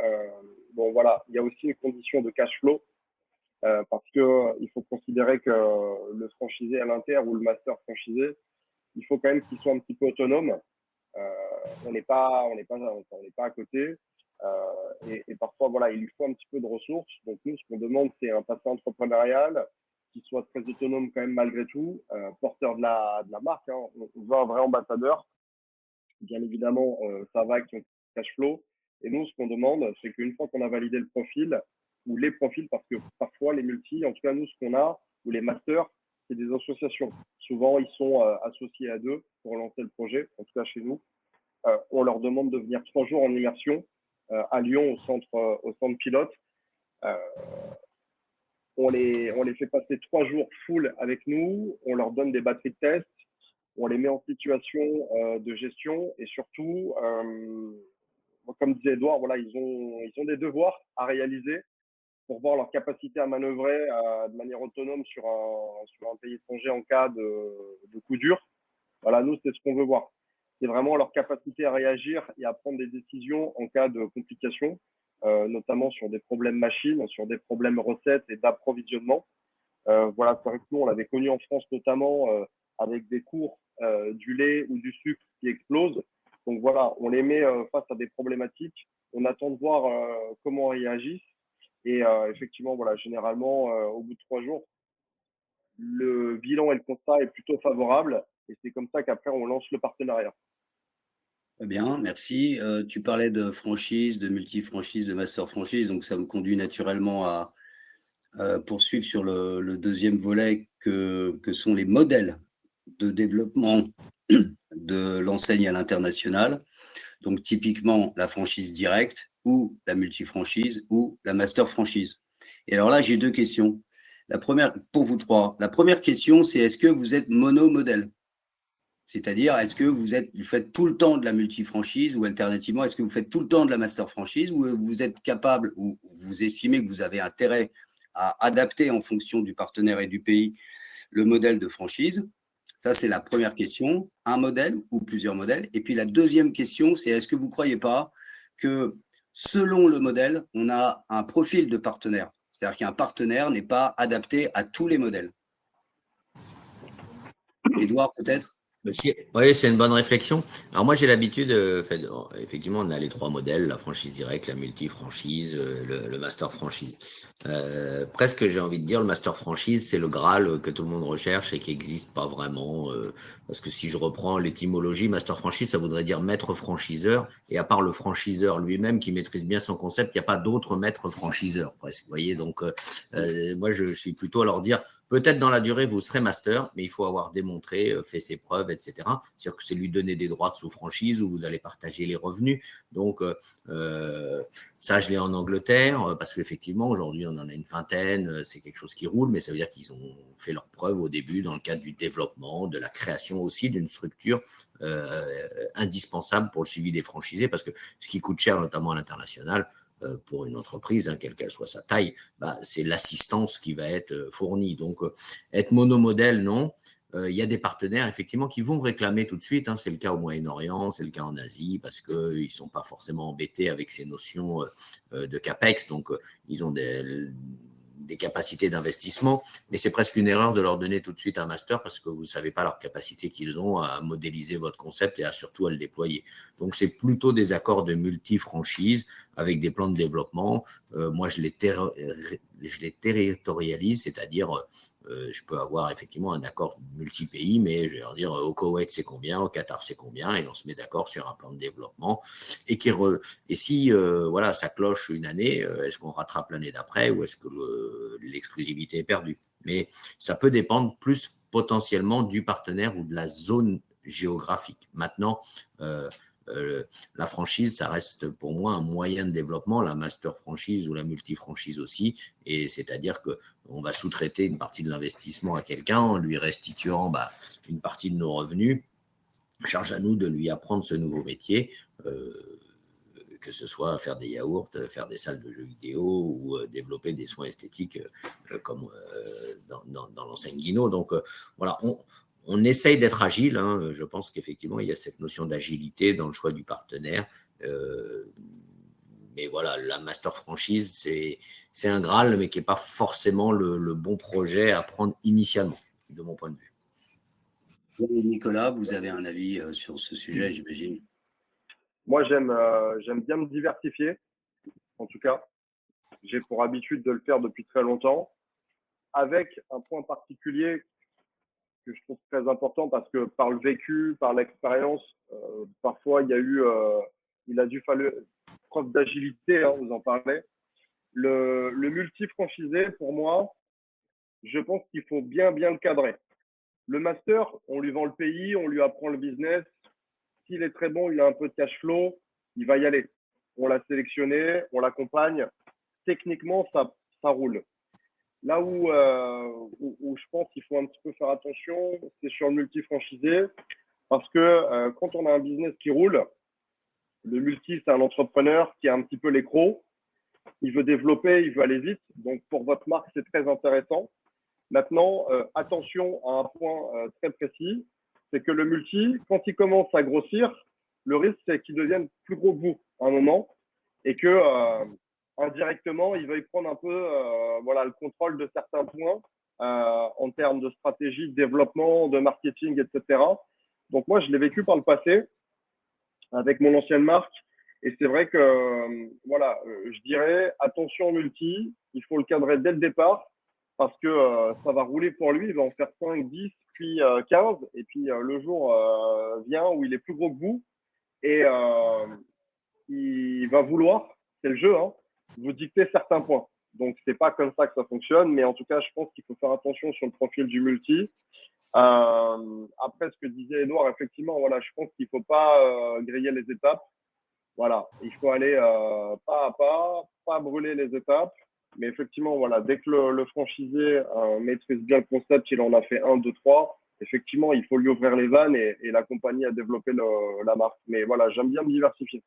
Speaker 2: bon, voilà, il y a aussi une condition de cash flow parce que il faut considérer que le franchisé à l'inter ou le master franchisé, il faut quand même qu'il soit un petit peu autonome. On n'est pas à côté. Et parfois, voilà, il lui faut un petit peu de ressources. Donc, nous, ce qu'on demande, c'est un passé entrepreneurial qui soit très autonome quand même malgré tout, porteur de la marque. Hein. On veut un vrai ambassadeur. Bien évidemment, ça va avec son cash flow. Et nous, ce qu'on demande, c'est qu'une fois qu'on a validé le profil, ou les profils, parce que parfois les multis, en tout cas nous, ce qu'on a, ou les masters, c'est des associations. Souvent, ils sont associés à deux pour lancer le projet, en tout cas chez nous. On leur demande de venir 3 jours en immersion à Lyon au centre pilote. On les fait passer 3 jours full avec nous. On leur donne des batteries de test. On les met en situation de gestion et surtout, comme disait Edouard, voilà, ils ont des devoirs à réaliser pour voir leur capacité à manœuvrer de manière autonome sur un pays étranger en cas de coup dur. Voilà, nous, c'est ce qu'on veut voir. C'est vraiment leur capacité à réagir et à prendre des décisions en cas de complications, notamment sur des problèmes machines, sur des problèmes recettes et d'approvisionnement. Voilà, c'est vrai que nous, on l'avait connu en France notamment avec des cours du lait ou du sucre qui explosent. Donc voilà, on les met face à des problématiques. On attend de voir comment ils réagissent. Et effectivement, voilà, généralement, au bout de 3 jours, le bilan et le constat est plutôt favorable. Et c'est comme ça qu'après, on lance le partenariat.
Speaker 5: Très bien, merci. Tu parlais de franchise, de multi-franchise, de master franchise, donc ça me conduit naturellement à poursuivre sur le deuxième volet que sont les modèles de développement de l'enseigne à l'international. Donc typiquement la franchise directe ou la multi-franchise ou la master franchise. Et alors là, j'ai deux questions. La première, pour vous trois, la première question, c'est est-ce que vous êtes mono-modèle? C'est-à-dire, est-ce que vous faites tout le temps de la multi-franchise ou alternativement, est-ce que vous faites tout le temps de la master franchise ou vous êtes capable ou vous estimez que vous avez intérêt à adapter en fonction du partenaire et du pays le modèle de franchise? Ça, c'est la première question. Un modèle ou plusieurs modèles. Et puis la deuxième question, c'est est-ce que vous ne croyez pas que selon le modèle, on a un profil de partenaire? C'est-à-dire qu'un partenaire n'est pas adapté à tous les modèles. Édouard, peut-être?
Speaker 4: Oui, c'est une bonne réflexion. Alors moi, j'ai l'habitude, effectivement, on a les 3 modèles, la franchise directe, la multi-franchise, le master franchise. Presque, j'ai envie de dire, le master franchise, c'est le Graal que tout le monde recherche et qui n'existe pas vraiment. Parce que si je reprends l'étymologie, master franchise, ça voudrait dire maître franchiseur. Et à part le franchiseur lui-même qui maîtrise bien son concept, il n'y a pas d'autre maître franchiseur, presque. Vous voyez, donc moi, je suis plutôt à leur dire, peut-être dans la durée, vous serez master, mais il faut avoir démontré, fait ses preuves, etc. C'est-à-dire que c'est lui donner des droits de sous-franchise où vous allez partager les revenus. Donc, ça, je l'ai en Angleterre, parce qu'effectivement, aujourd'hui, on en a une vingtaine, c'est quelque chose qui roule, mais ça veut dire qu'ils ont fait leurs preuves au début dans le cadre du développement, de la création aussi d'une structure indispensable pour le suivi des franchisés, parce que ce qui coûte cher, notamment à l'international, pour une entreprise, quelle qu'elle soit sa taille, c'est l'assistance qui va être fournie. Donc, être monomodèle, non. Il y a des partenaires, effectivement, qui vont réclamer tout de suite. C'est le cas au Moyen-Orient, c'est le cas en Asie, parce qu'ils ne sont pas forcément embêtés avec ces notions de CAPEX. Donc, ils ont des capacités d'investissement, mais c'est presque une erreur de leur donner tout de suite un master parce que vous ne savez pas leur capacité qu'ils ont à modéliser votre concept et surtout à le déployer. Donc, c'est plutôt des accords de multi-franchise avec des plans de développement. Moi, je les territorialise, c'est-à-dire je peux avoir effectivement un accord multi-pays, mais je vais leur dire au Koweït c'est combien, au Qatar c'est combien, et on se met d'accord sur un plan de développement. Et si voilà, ça cloche une année, est-ce qu'on rattrape l'année d'après ou est-ce que l'exclusivité est perdue? Mais ça peut dépendre plus potentiellement du partenaire ou de la zone géographique. Maintenant, la franchise, ça reste pour moi un moyen de développement, la master franchise ou la multi-franchise aussi, et c'est-à-dire qu'on va sous-traiter une partie de l'investissement à quelqu'un en lui restituant une partie de nos revenus. Charge à nous de lui apprendre ce nouveau métier, que ce soit faire des yaourts, faire des salles de jeux vidéo ou développer des soins esthétiques comme dans l'enseigne Guinaud. Donc voilà, on essaye d'être agile. Hein. Je pense qu'effectivement, il y a cette notion d'agilité dans le choix du partenaire. Mais voilà, la master franchise, c'est un Graal, mais qui n'est pas forcément le bon projet à prendre initialement, de mon point de vue.
Speaker 5: Nicolas, vous avez un avis sur ce sujet, j'imagine?
Speaker 2: Moi, j'aime bien me diversifier, en tout cas. J'ai pour habitude de le faire depuis très longtemps, avec un point particulier que je trouve très important parce que par le vécu, par l'expérience, parfois il a dû falloir preuve d'agilité, hein, vous en parlez. Le multi-franchisé, pour moi, je pense qu'il faut bien le cadrer. Le master, on lui vend le pays, on lui apprend le business. S'il est très bon, il a un peu de cash flow, il va y aller. On l'a sélectionné, on l'accompagne. Techniquement, ça roule. Là où je pense qu'il faut un petit peu faire attention, c'est sur le multi-franchisé. Parce que quand on a un business qui roule, le multi, c'est un entrepreneur qui a un petit peu les crocs. Il veut développer, il veut aller vite. Donc, pour votre marque, c'est très intéressant. Maintenant, attention à un point très précis, c'est que le multi, quand il commence à grossir, le risque, c'est qu'il devienne plus gros que vous à un moment et que indirectement, il veuille prendre un peu le contrôle de certains points en termes de stratégie, de développement, de marketing, etc. Donc moi, je l'ai vécu par le passé avec mon ancienne marque. Et c'est vrai que, je dirais, attention au multi, il faut le cadrer dès le départ parce que ça va rouler pour lui, il va en faire 5, 10, puis 15. Et puis le jour vient où il est plus gros que vous et il va vouloir, c'est le jeu, hein, vous dicter certains points. Donc, c'est pas comme ça que ça fonctionne, mais en tout cas, je pense qu'il faut faire attention sur le profil du multi. Après, ce que disait Edouard, effectivement, voilà, je pense qu'il ne faut pas griller les étapes. Voilà, il faut aller pas à pas brûler les étapes. Mais effectivement, voilà, dès que le franchisé maîtrise bien le concept, il en a fait 1, 2, 3, effectivement, il faut lui ouvrir les vannes et l'accompagner à développer la marque. Mais voilà, j'aime bien me diversifier.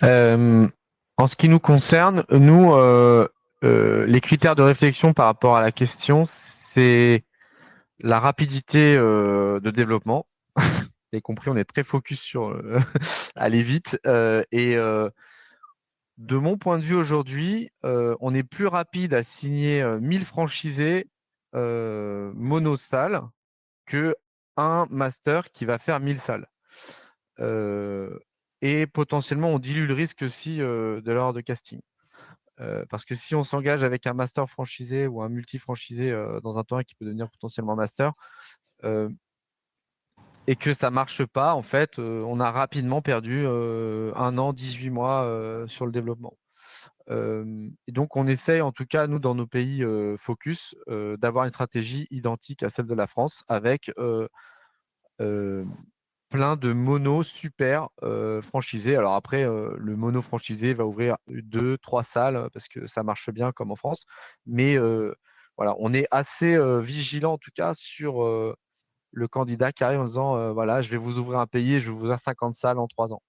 Speaker 3: En ce qui nous concerne, nous, les critères de réflexion par rapport à la question, c'est la rapidité de développement. Vous avez compris, on est très focus sur aller vite. De mon point de vue aujourd'hui, on est plus rapide à signer 1000 franchisés mono-salles que un master qui va faire 1000 salles. Et potentiellement, on dilue le risque aussi de l'heure de casting. Parce que si on s'engage avec un master franchisé ou un multi-franchisé dans un tournoi qui peut devenir potentiellement master, et que ça ne marche pas, en fait, on a rapidement perdu 1 an, 18 mois sur le développement. Et donc, on essaye, en tout cas, nous, dans nos pays focus, d'avoir une stratégie identique à celle de la France avec plein de monos super franchisés. Alors après, le mono franchisé va ouvrir 2, 3 salles parce que ça marche bien comme en France. Mais voilà, on est assez vigilant en tout cas sur le candidat qui arrive en disant voilà, je vais vous ouvrir un pays et je vais vous ouvrir 50 salles en 3 ans.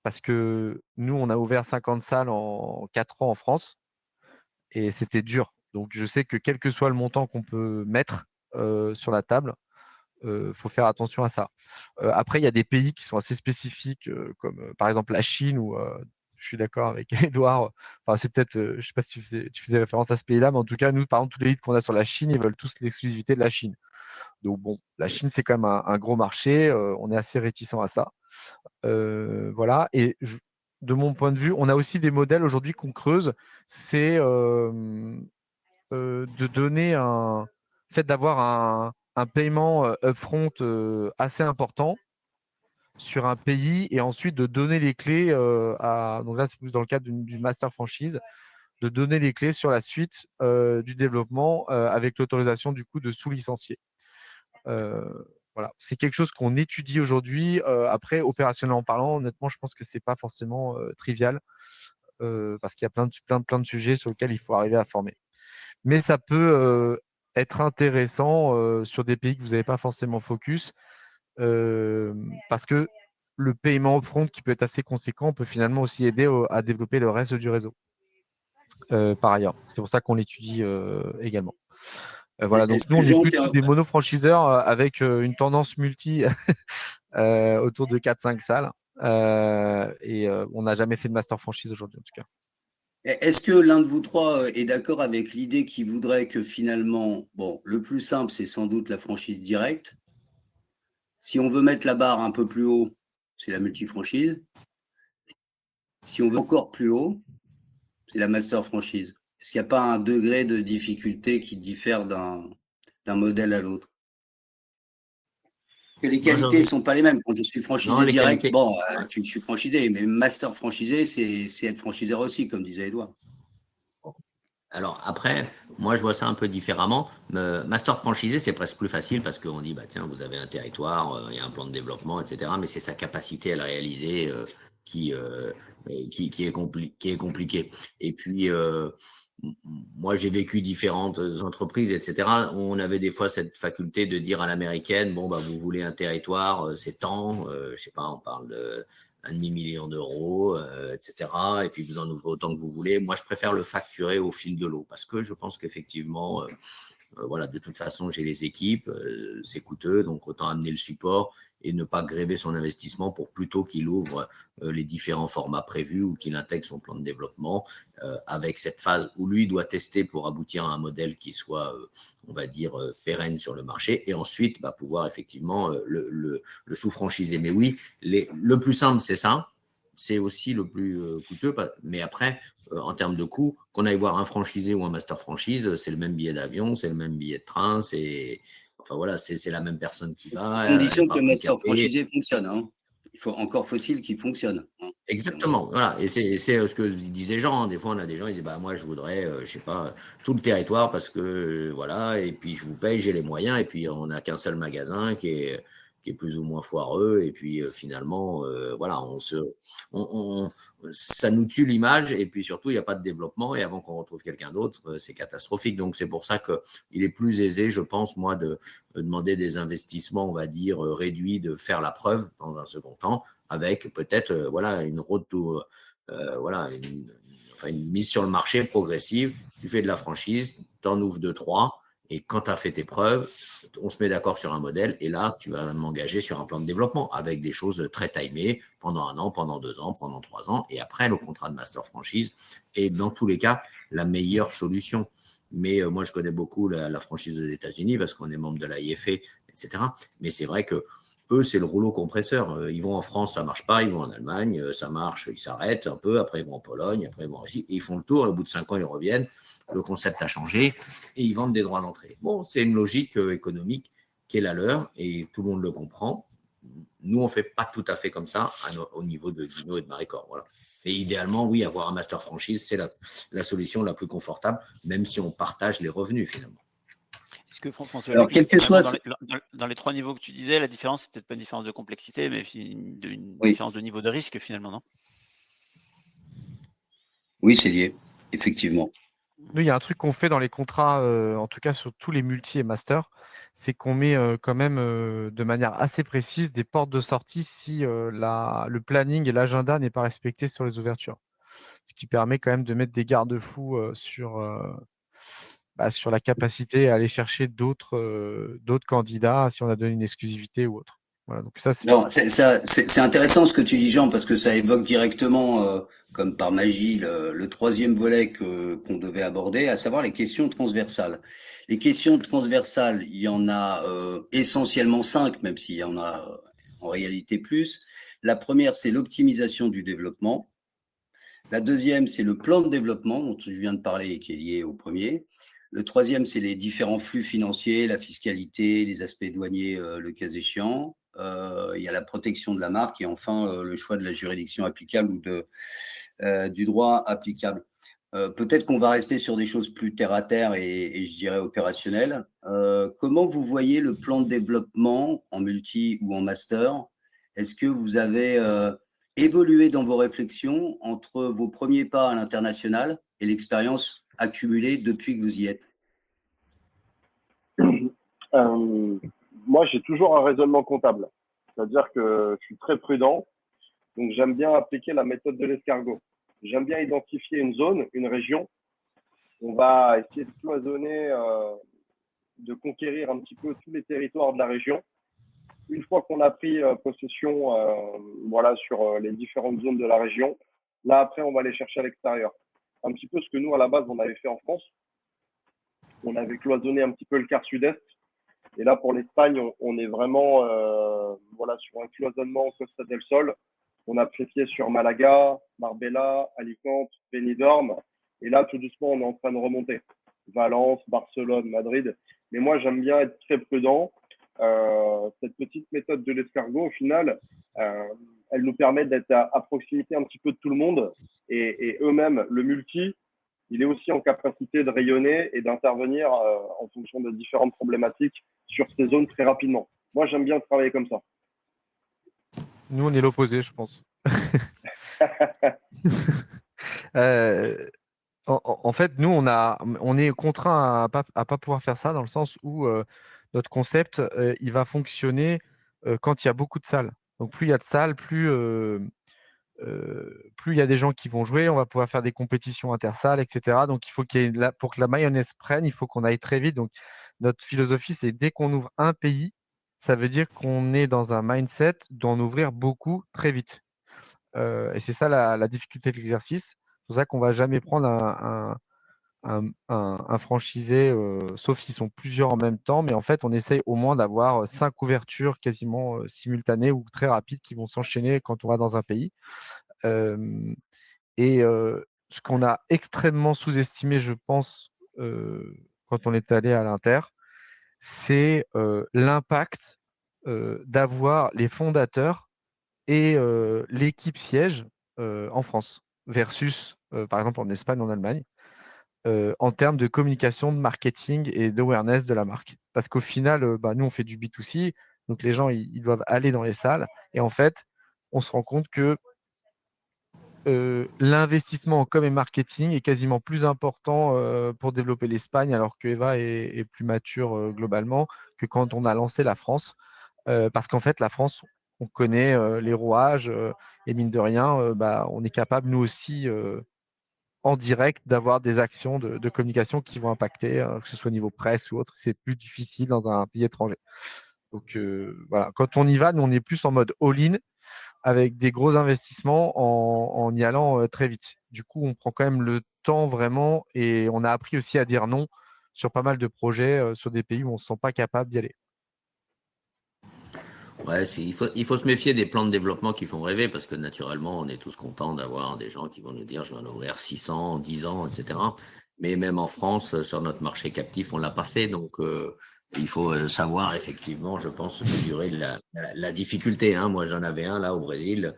Speaker 3: Parce que nous, on a ouvert 50 salles en 4 ans en France et c'était dur. Donc je sais que quel que soit le montant qu'on peut mettre sur la table, faut faire attention à ça. Après, il y a des pays qui sont assez spécifiques, comme par exemple la Chine, où je suis d'accord avec Edouard. Enfin, c'est peut-être, je ne sais pas si tu faisais référence à ce pays-là, mais en tout cas, nous, par exemple, tous les leads qu'on a sur la Chine, ils veulent tous l'exclusivité de la Chine. Donc bon, la Chine, c'est quand même un gros marché. On est assez réticent à ça. Voilà. Et de mon point de vue, on a aussi des modèles aujourd'hui qu'on creuse. C'est de donner fait d'avoir un paiement upfront assez important sur un pays et ensuite de donner les clés donc là c'est plus dans le cadre d'une master franchise, de donner les clés sur la suite du développement avec l'autorisation du coup de sous-licencier. Voilà, c'est quelque chose qu'on étudie aujourd'hui. Après, opérationnellement parlant, honnêtement, je pense que c'est pas forcément trivial parce qu'il y a plein de sujets sur lesquels il faut arriver à former. Mais ça peut être intéressant sur des pays que vous n'avez pas forcément focus parce que le paiement upfront qui peut être assez conséquent peut finalement aussi aider à développer le reste du réseau par ailleurs. C'est pour ça qu'on l'étudie également. Voilà, donc
Speaker 5: Est-ce
Speaker 3: nous,
Speaker 5: que
Speaker 3: on est
Speaker 5: Jean,
Speaker 3: plutôt des monofranchiseurs avec une tendance multi autour de 4-5 salles. Et on n'a jamais fait de master franchise aujourd'hui, en tout cas.
Speaker 5: est-ce que l'un de vous trois est d'accord avec l'idée qui voudrait que finalement, bon, le plus simple, c'est sans doute la franchise directe. Si on veut mettre la barre un peu plus haut, c'est la multifranchise. Si on veut encore plus haut, c'est la master franchise. Est-ce qu'il n'y a pas un degré de difficulté qui diffère d'un modèle à l'autre? Que les
Speaker 4: Moi, j'ai
Speaker 5: qualités ne
Speaker 4: envie.
Speaker 5: sont pas les mêmes. Quand je suis
Speaker 4: Non,
Speaker 5: franchisé
Speaker 4: les
Speaker 5: direct,
Speaker 4: qualités.
Speaker 5: bon,
Speaker 4: Ouais.
Speaker 5: je suis franchisé, mais master franchisé, c'est être franchiseur aussi, comme disait Edouard.
Speaker 4: Alors après, moi je vois ça un peu différemment. Master franchisé, c'est presque plus facile parce qu'on dit, bah tiens, vous avez un territoire, il y a un plan de développement, etc. Mais c'est sa capacité à le réaliser qui, euh, qui est compliqué. Et puis, moi j'ai vécu différentes entreprises, etc. On avait des fois cette faculté de dire à l'américaine, bon, bah vous voulez un territoire, c'est tant, je sais pas, on parle de un demi-million d'euros, etc. Et puis vous en ouvrez autant que vous voulez. Moi, je préfère le facturer au fil de l'eau parce que je pense qu'effectivement, voilà, de toute façon, j'ai les équipes, c'est coûteux, donc autant amener le support et ne pas gréver son investissement pour plutôt qu'il ouvre les différents formats prévus ou qu'il intègre son plan de développement avec cette phase où lui doit tester pour aboutir à un modèle qui soit, on va dire, pérenne sur le marché et ensuite bah, pouvoir effectivement le sous-franchiser. Mais oui, le plus simple, c'est ça. C'est aussi le plus coûteux, mais après, en termes de coûts, qu'on aille voir un franchisé ou un master franchise, c'est le même billet d'avion, c'est le même billet de train, enfin voilà, c'est la même personne qui va, elle n'est
Speaker 5: Condition que
Speaker 4: pas
Speaker 5: le master
Speaker 4: handicapée.
Speaker 5: franchisé fonctionne. Hein. Encore faut-il qu'il fonctionne. Hein.
Speaker 4: Exactement, voilà, et c'est ce que disaient Jean. Hein. Des fois, on a des gens, ils disent, bah moi, je voudrais, je sais pas, tout le territoire parce que voilà, et puis je vous paye, j'ai les moyens, et puis on n'a qu'un seul magasin qui est plus ou moins foireux, et puis finalement, voilà, ça nous tue l'image, et puis surtout, il n'y a pas de développement, et avant qu'on retrouve quelqu'un d'autre, c'est catastrophique. Donc c'est pour ça que il est plus aisé, je pense, moi, de demander des investissements, on va dire, réduits, de faire la preuve dans un second temps avec peut-être voilà une road to voilà une mise sur le marché progressive. Tu fais de la franchise, tu en ouvres 2-3 et quand tu as fait tes preuves, on se met d'accord sur un modèle et là tu vas m'engager sur un plan de développement avec des choses très timées pendant 1 an, pendant 2 ans, pendant 3 ans et après le contrat de master franchise est dans tous les cas la meilleure solution. Mais moi je connais beaucoup la franchise des États-Unis parce qu'on est membre de l'AIFE, etc. Mais c'est vrai que eux, c'est le rouleau compresseur. Ils vont en France, ça marche pas. Ils vont en Allemagne, ça marche, ils s'arrêtent un peu. Après, ils vont en Pologne, après, ils vont en Russie. Et ils font le tour. Et au bout de 5 ans, ils reviennent. Le concept a changé et ils vendent des droits d'entrée. Bon, c'est une logique économique qui est la leur et tout le monde le comprend. Nous, on fait pas tout à fait comme ça au niveau de Dino et de Maricor. Voilà. Et idéalement, oui, avoir un master franchise, c'est la solution la plus confortable, même si on partage les revenus finalement.
Speaker 1: Est-ce que François
Speaker 5: Alors,
Speaker 1: Luc,
Speaker 5: quel que
Speaker 1: finalement,
Speaker 5: soit.
Speaker 1: dans les trois niveaux que tu disais, la différence, c'est peut-être pas une différence de complexité, mais une
Speaker 5: Oui,
Speaker 1: différence de niveau de risque, finalement, non?
Speaker 5: oui, c'est lié, effectivement.
Speaker 3: Nous, il y a un truc qu'on fait dans les contrats, en tout cas sur tous les multi et masters, c'est qu'on met quand même de manière assez précise des portes de sortie si le planning et l'agenda n'est pas respecté sur les ouvertures. Ce qui permet quand même de mettre des garde-fous sur la capacité à aller chercher d'autres candidats si on a donné une exclusivité ou autre. Voilà, donc ça,
Speaker 5: Non, c'est intéressant ce que tu dis, Jean, parce que ça évoque directement, comme par magie, le troisième volet qu'on devait aborder, à savoir les questions transversales. Les questions transversales, il y en a essentiellement 5, même s'il y en a en réalité plus. La première, c'est l'optimisation du développement. La deuxième, c'est le plan de développement dont je viens de parler et qui est lié au premier. Le troisième, c'est les différents flux financiers, la fiscalité, les aspects douaniers, le cas échéant. Il y a la protection de la marque et enfin le choix de la juridiction applicable ou du droit applicable. Peut-être qu'on va rester sur des choses plus terre à terre et je dirais opérationnelles. Comment vous voyez le plan de développement en multi ou en master? Est-ce que vous avez évolué dans vos réflexions entre vos premiers pas à l'international et l'expérience accumulée depuis que vous y êtes?
Speaker 2: Moi, j'ai toujours un raisonnement comptable. C'est-à-dire que je suis très prudent. Donc, j'aime bien appliquer la méthode de l'escargot. J'aime bien identifier une zone, une région. On va essayer de cloisonner, de conquérir un petit peu tous les territoires de la région. Une fois qu'on a pris possession voilà, sur les différentes zones de la région, là, après, on va aller chercher à l'extérieur. Un petit peu ce que nous, à la base, on avait fait en France. On avait cloisonné un petit peu le quart sud-est. Et là, pour l'Espagne, on est vraiment voilà, sur un cloisonnement Costa del Sol. On a pris pied sur Malaga, Marbella, Alicante, Benidorm. Et là, tout doucement, on est en train de remonter. Valence, Barcelone, Madrid. Mais moi, j'aime bien être très prudent. Cette petite méthode de l'escargot, au final, elle nous permet d'être à proximité un petit peu de tout le monde. Et eux-mêmes, le multi, il est aussi en capacité de rayonner et d'intervenir en fonction de différentes problématiques sur ces zones très rapidement. Moi, j'aime bien travailler comme ça.
Speaker 3: Nous, on est l'opposé, je pense. En fait, nous, on est contraint à pas pouvoir faire ça dans le sens où notre concept, il va fonctionner quand il y a beaucoup de salles. Donc, plus il y a de salles, plus il y a des gens qui vont jouer, on va pouvoir faire des compétitions intersalles, etc. Donc, il faut pour que la mayonnaise prenne, il faut qu'on aille très vite. Donc, notre philosophie, c'est dès qu'on ouvre un pays, ça veut dire qu'on est dans un mindset d'en ouvrir beaucoup très vite. Et c'est ça la difficulté de l'exercice. C'est pour ça qu'on ne va jamais prendre un franchisé, sauf s'ils sont plusieurs en même temps. Mais en fait, on essaye au moins d'avoir 5 ouvertures quasiment simultanées ou très rapides qui vont s'enchaîner quand on va dans un pays. Et ce qu'on a extrêmement sous-estimé, je pense, quand on est allé à l'Inter, c'est l'impact d'avoir les fondateurs et l'équipe siège en France versus, par exemple, en Espagne, en Allemagne, en termes de communication, de marketing et d'awareness de la marque. Parce qu'au final, nous, on fait du B2C, donc les gens, ils doivent aller dans les salles. Et en fait, on se rend compte que l'investissement en com et marketing est quasiment plus important pour développer l'Espagne, alors que Eva est plus mature globalement que quand on a lancé la France. Parce qu'en fait, la France, on connaît les rouages et mine de rien, on est capable, nous aussi, en direct, d'avoir des actions de communication qui vont impacter, que ce soit au niveau presse ou autre. C'est plus difficile dans un pays étranger. Donc voilà, quand on y va, nous, on est plus en mode all-in avec des gros investissements en y allant très vite. Du coup, on prend quand même le temps vraiment et on a appris aussi à dire non sur pas mal de projets sur des pays où on ne se sent pas capable d'y aller.
Speaker 4: Ouais, il faut se méfier des plans de développement qui font rêver parce que naturellement, on est tous contents d'avoir des gens qui vont nous dire je vais en ouvrir 600 en 10 ans, etc. Mais même en France, sur notre marché captif, on l'a pas fait. Donc, il faut savoir effectivement, je pense, mesurer la difficulté. Hein. Moi, j'en avais un là au Brésil,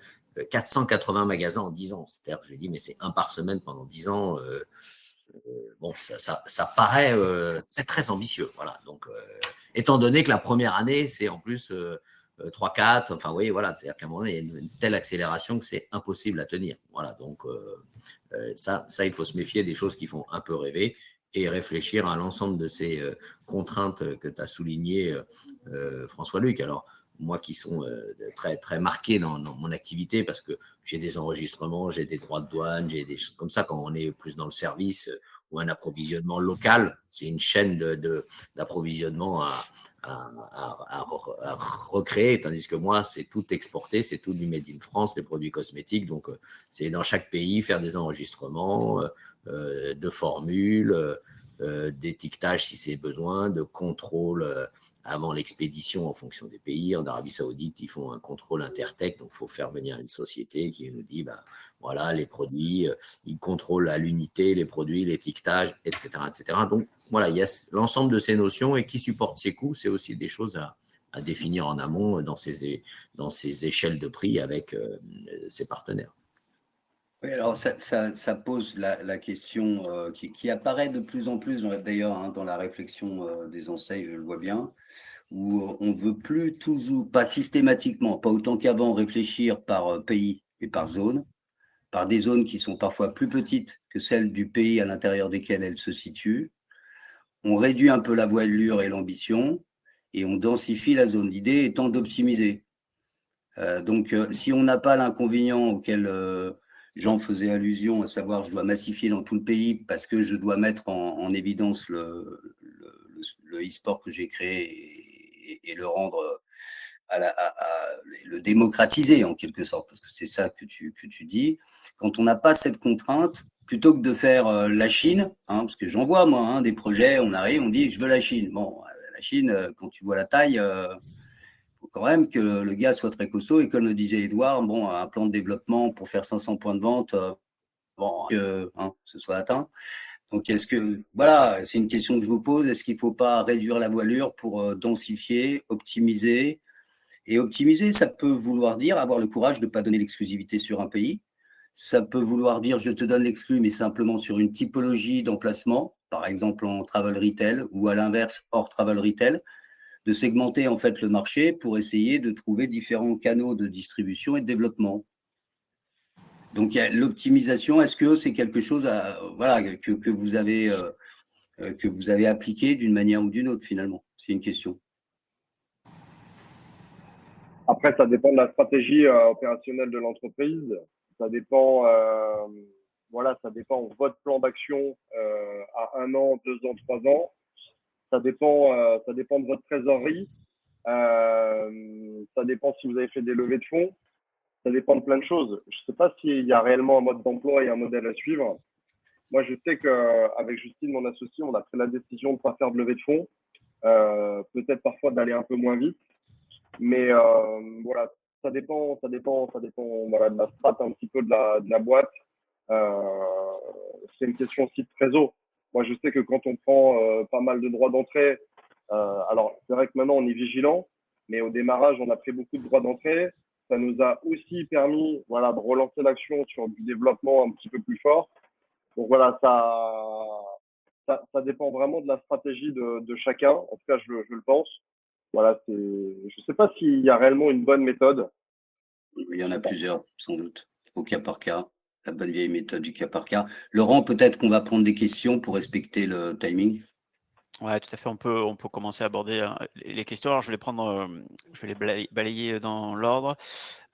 Speaker 4: 480 magasins en 10 ans. C'est-à-dire que je lui ai dit, mais c'est un par semaine pendant 10 ans. Bon, ça paraît très, très ambitieux. Voilà. Donc, étant donné que la première année, c'est en plus 3, 4, enfin, oui, voilà. C'est-à-dire qu'à un moment, il y a une telle accélération que c'est impossible à tenir. Voilà. Donc, ça, il faut se méfier des choses qui font un peu rêver et réfléchir à l'ensemble de ces contraintes que tu as soulignées, François-Luc. Alors, moi qui sont très, très marqués dans mon activité parce que j'ai des enregistrements, j'ai des droits de douane, j'ai des choses comme ça quand on est plus dans le service ou un approvisionnement local. C'est une chaîne d'approvisionnement à recréer, tandis que moi, c'est tout exporté, c'est tout du made in France, les produits cosmétiques. Donc, c'est dans chaque pays faire des enregistrements de formules, d'étiquetage si c'est besoin, de contrôle avant l'expédition en fonction des pays. En Arabie Saoudite, ils font un contrôle intertech, donc il faut faire venir une société qui nous dit, voilà, les produits, ils contrôlent à l'unité les produits, l'étiquetage, etc., etc. Donc, voilà, il y a l'ensemble de ces notions et qui supporte ces coûts, c'est aussi des choses à définir en amont dans ces échelles de prix avec ses partenaires.
Speaker 5: Oui, alors ça pose la question qui apparaît de plus en plus d'ailleurs dans la réflexion des enseignes, je le vois bien, où on ne veut plus toujours, pas systématiquement, pas autant qu'avant, réfléchir par pays et par zone, par des zones qui sont parfois plus petites que celles du pays à l'intérieur desquelles elles se situent. On réduit un peu la voilure et l'ambition et on densifie la zone. L'idée étant d'optimiser. Donc, si on n'a pas l'inconvénient auquel Jean faisait allusion, à savoir je dois massifier dans tout le pays parce que je dois mettre en évidence le e-sport que j'ai créé et le rendre le démocratiser en quelque sorte, parce que c'est ça que tu dis. Quand on n'a pas cette contrainte, plutôt que de faire la Chine, parce que j'en vois moi des projets, on arrive, on dit je veux la Chine. Bon, la Chine, quand tu vois la taille, faut quand même que le gars soit très costaud et comme le disait Edouard, bon, un plan de développement pour faire 500 points de vente, bon, ce soit atteint. Donc, voilà, c'est une question que je vous pose. Est-ce qu'il ne faut pas réduire la voilure pour densifier, optimiser? Et optimiser, ça peut vouloir dire avoir le courage de ne pas donner l'exclusivité sur un pays. Ça peut vouloir dire je te donne l'exclu, mais simplement sur une typologie d'emplacement, par exemple en travel retail ou à l'inverse hors travel retail, de segmenter en fait le marché pour essayer de trouver différents canaux de distribution et de développement. Donc l'optimisation, est-ce que c'est quelque chose que vous avez appliqué d'une manière ou d'une autre finalement? C'est une question.
Speaker 2: Après, ça dépend de la stratégie opérationnelle de l'entreprise. Ça dépend, ça dépend de votre plan d'action à 1 an, 2 ans, 3 ans. Ça dépend de votre trésorerie. Ça dépend si vous avez fait des levées de fonds. Ça dépend de plein de choses. Je ne sais pas s'il y a réellement un mode d'emploi et un modèle à suivre. Moi, je sais qu'avec Justine, mon associé, on a pris la décision de ne pas faire de levée de fonds. Peut-être parfois d'aller un peu moins vite. Mais voilà, ça dépend voilà, de la strate un petit peu de la boîte. C'est une question aussi de trésor. Moi, je sais que quand on prend pas mal de droits d'entrée, alors c'est vrai que maintenant on est vigilant, mais au démarrage, on a pris beaucoup de droits d'entrée. Ça nous a aussi permis voilà, de relancer l'action sur du développement un petit peu plus fort. Donc voilà, ça dépend vraiment de la stratégie de chacun. En tout cas, je le pense. Voilà, je ne sais pas s'il y a réellement une bonne méthode.
Speaker 5: Il y en a plusieurs, sans doute, au cas par cas. La bonne vieille méthode du cas par cas. Laurent, peut-être qu'on va prendre des questions pour respecter le timing.
Speaker 1: Ouais, tout à fait. On peut commencer à aborder les questions. Alors, je vais les balayer dans l'ordre.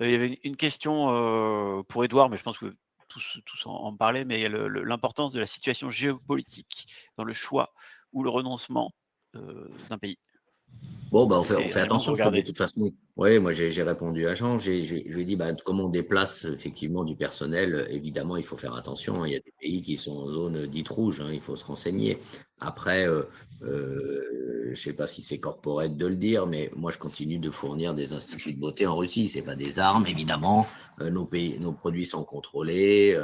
Speaker 1: Il y avait une question pour Edouard, mais je pense que tous en parlaient, mais il y a l'importance de la situation géopolitique dans le choix ou le renoncement d'un pays.
Speaker 4: Bon, on fait attention, parce que de
Speaker 1: regarder.
Speaker 4: toute façon, oui, moi j'ai répondu à Jean, je lui ai dit, comme on déplace effectivement du personnel, évidemment, il faut faire attention. Il y a des pays qui sont en zone dite rouge, il faut se renseigner. Après, je ne sais pas si c'est corporate de le dire, mais moi je continue de fournir des instituts de beauté en Russie. C'est pas des armes, évidemment. Nos produits sont contrôlés.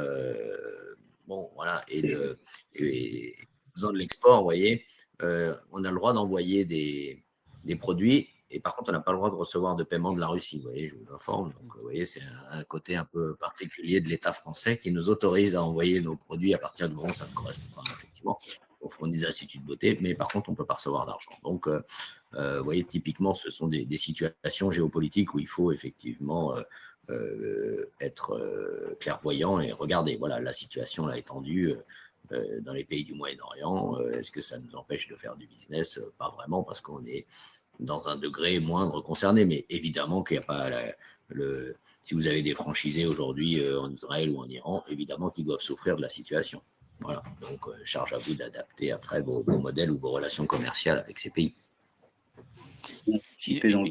Speaker 4: Bon, voilà. Et faisant de l'export, vous voyez, on a le droit d'envoyer des produits, et par contre, on n'a pas le droit de recevoir de paiement de la Russie. Vous voyez, je vous informe. Donc, vous voyez, c'est un côté un peu particulier de l'État français qui nous autorise à envoyer nos produits à partir de moment où ça ne correspond pas, effectivement. On fournit des instituts de beauté, mais par contre, on ne peut pas recevoir d'argent. Donc, vous voyez, typiquement, ce sont des situations géopolitiques où il faut effectivement être clairvoyant et regarder. Voilà, la situation là étendue. Dans les pays du Moyen-Orient, est-ce que ça nous empêche de faire du business? Pas vraiment, parce qu'on est dans un degré moindre concerné, mais évidemment qu'il n'y a pas si vous avez des franchisés aujourd'hui en Israël ou en Iran, évidemment qu'ils doivent souffrir de la situation. Voilà, donc charge à vous d'adapter après vos modèles ou vos relations commerciales avec ces pays.
Speaker 1: Une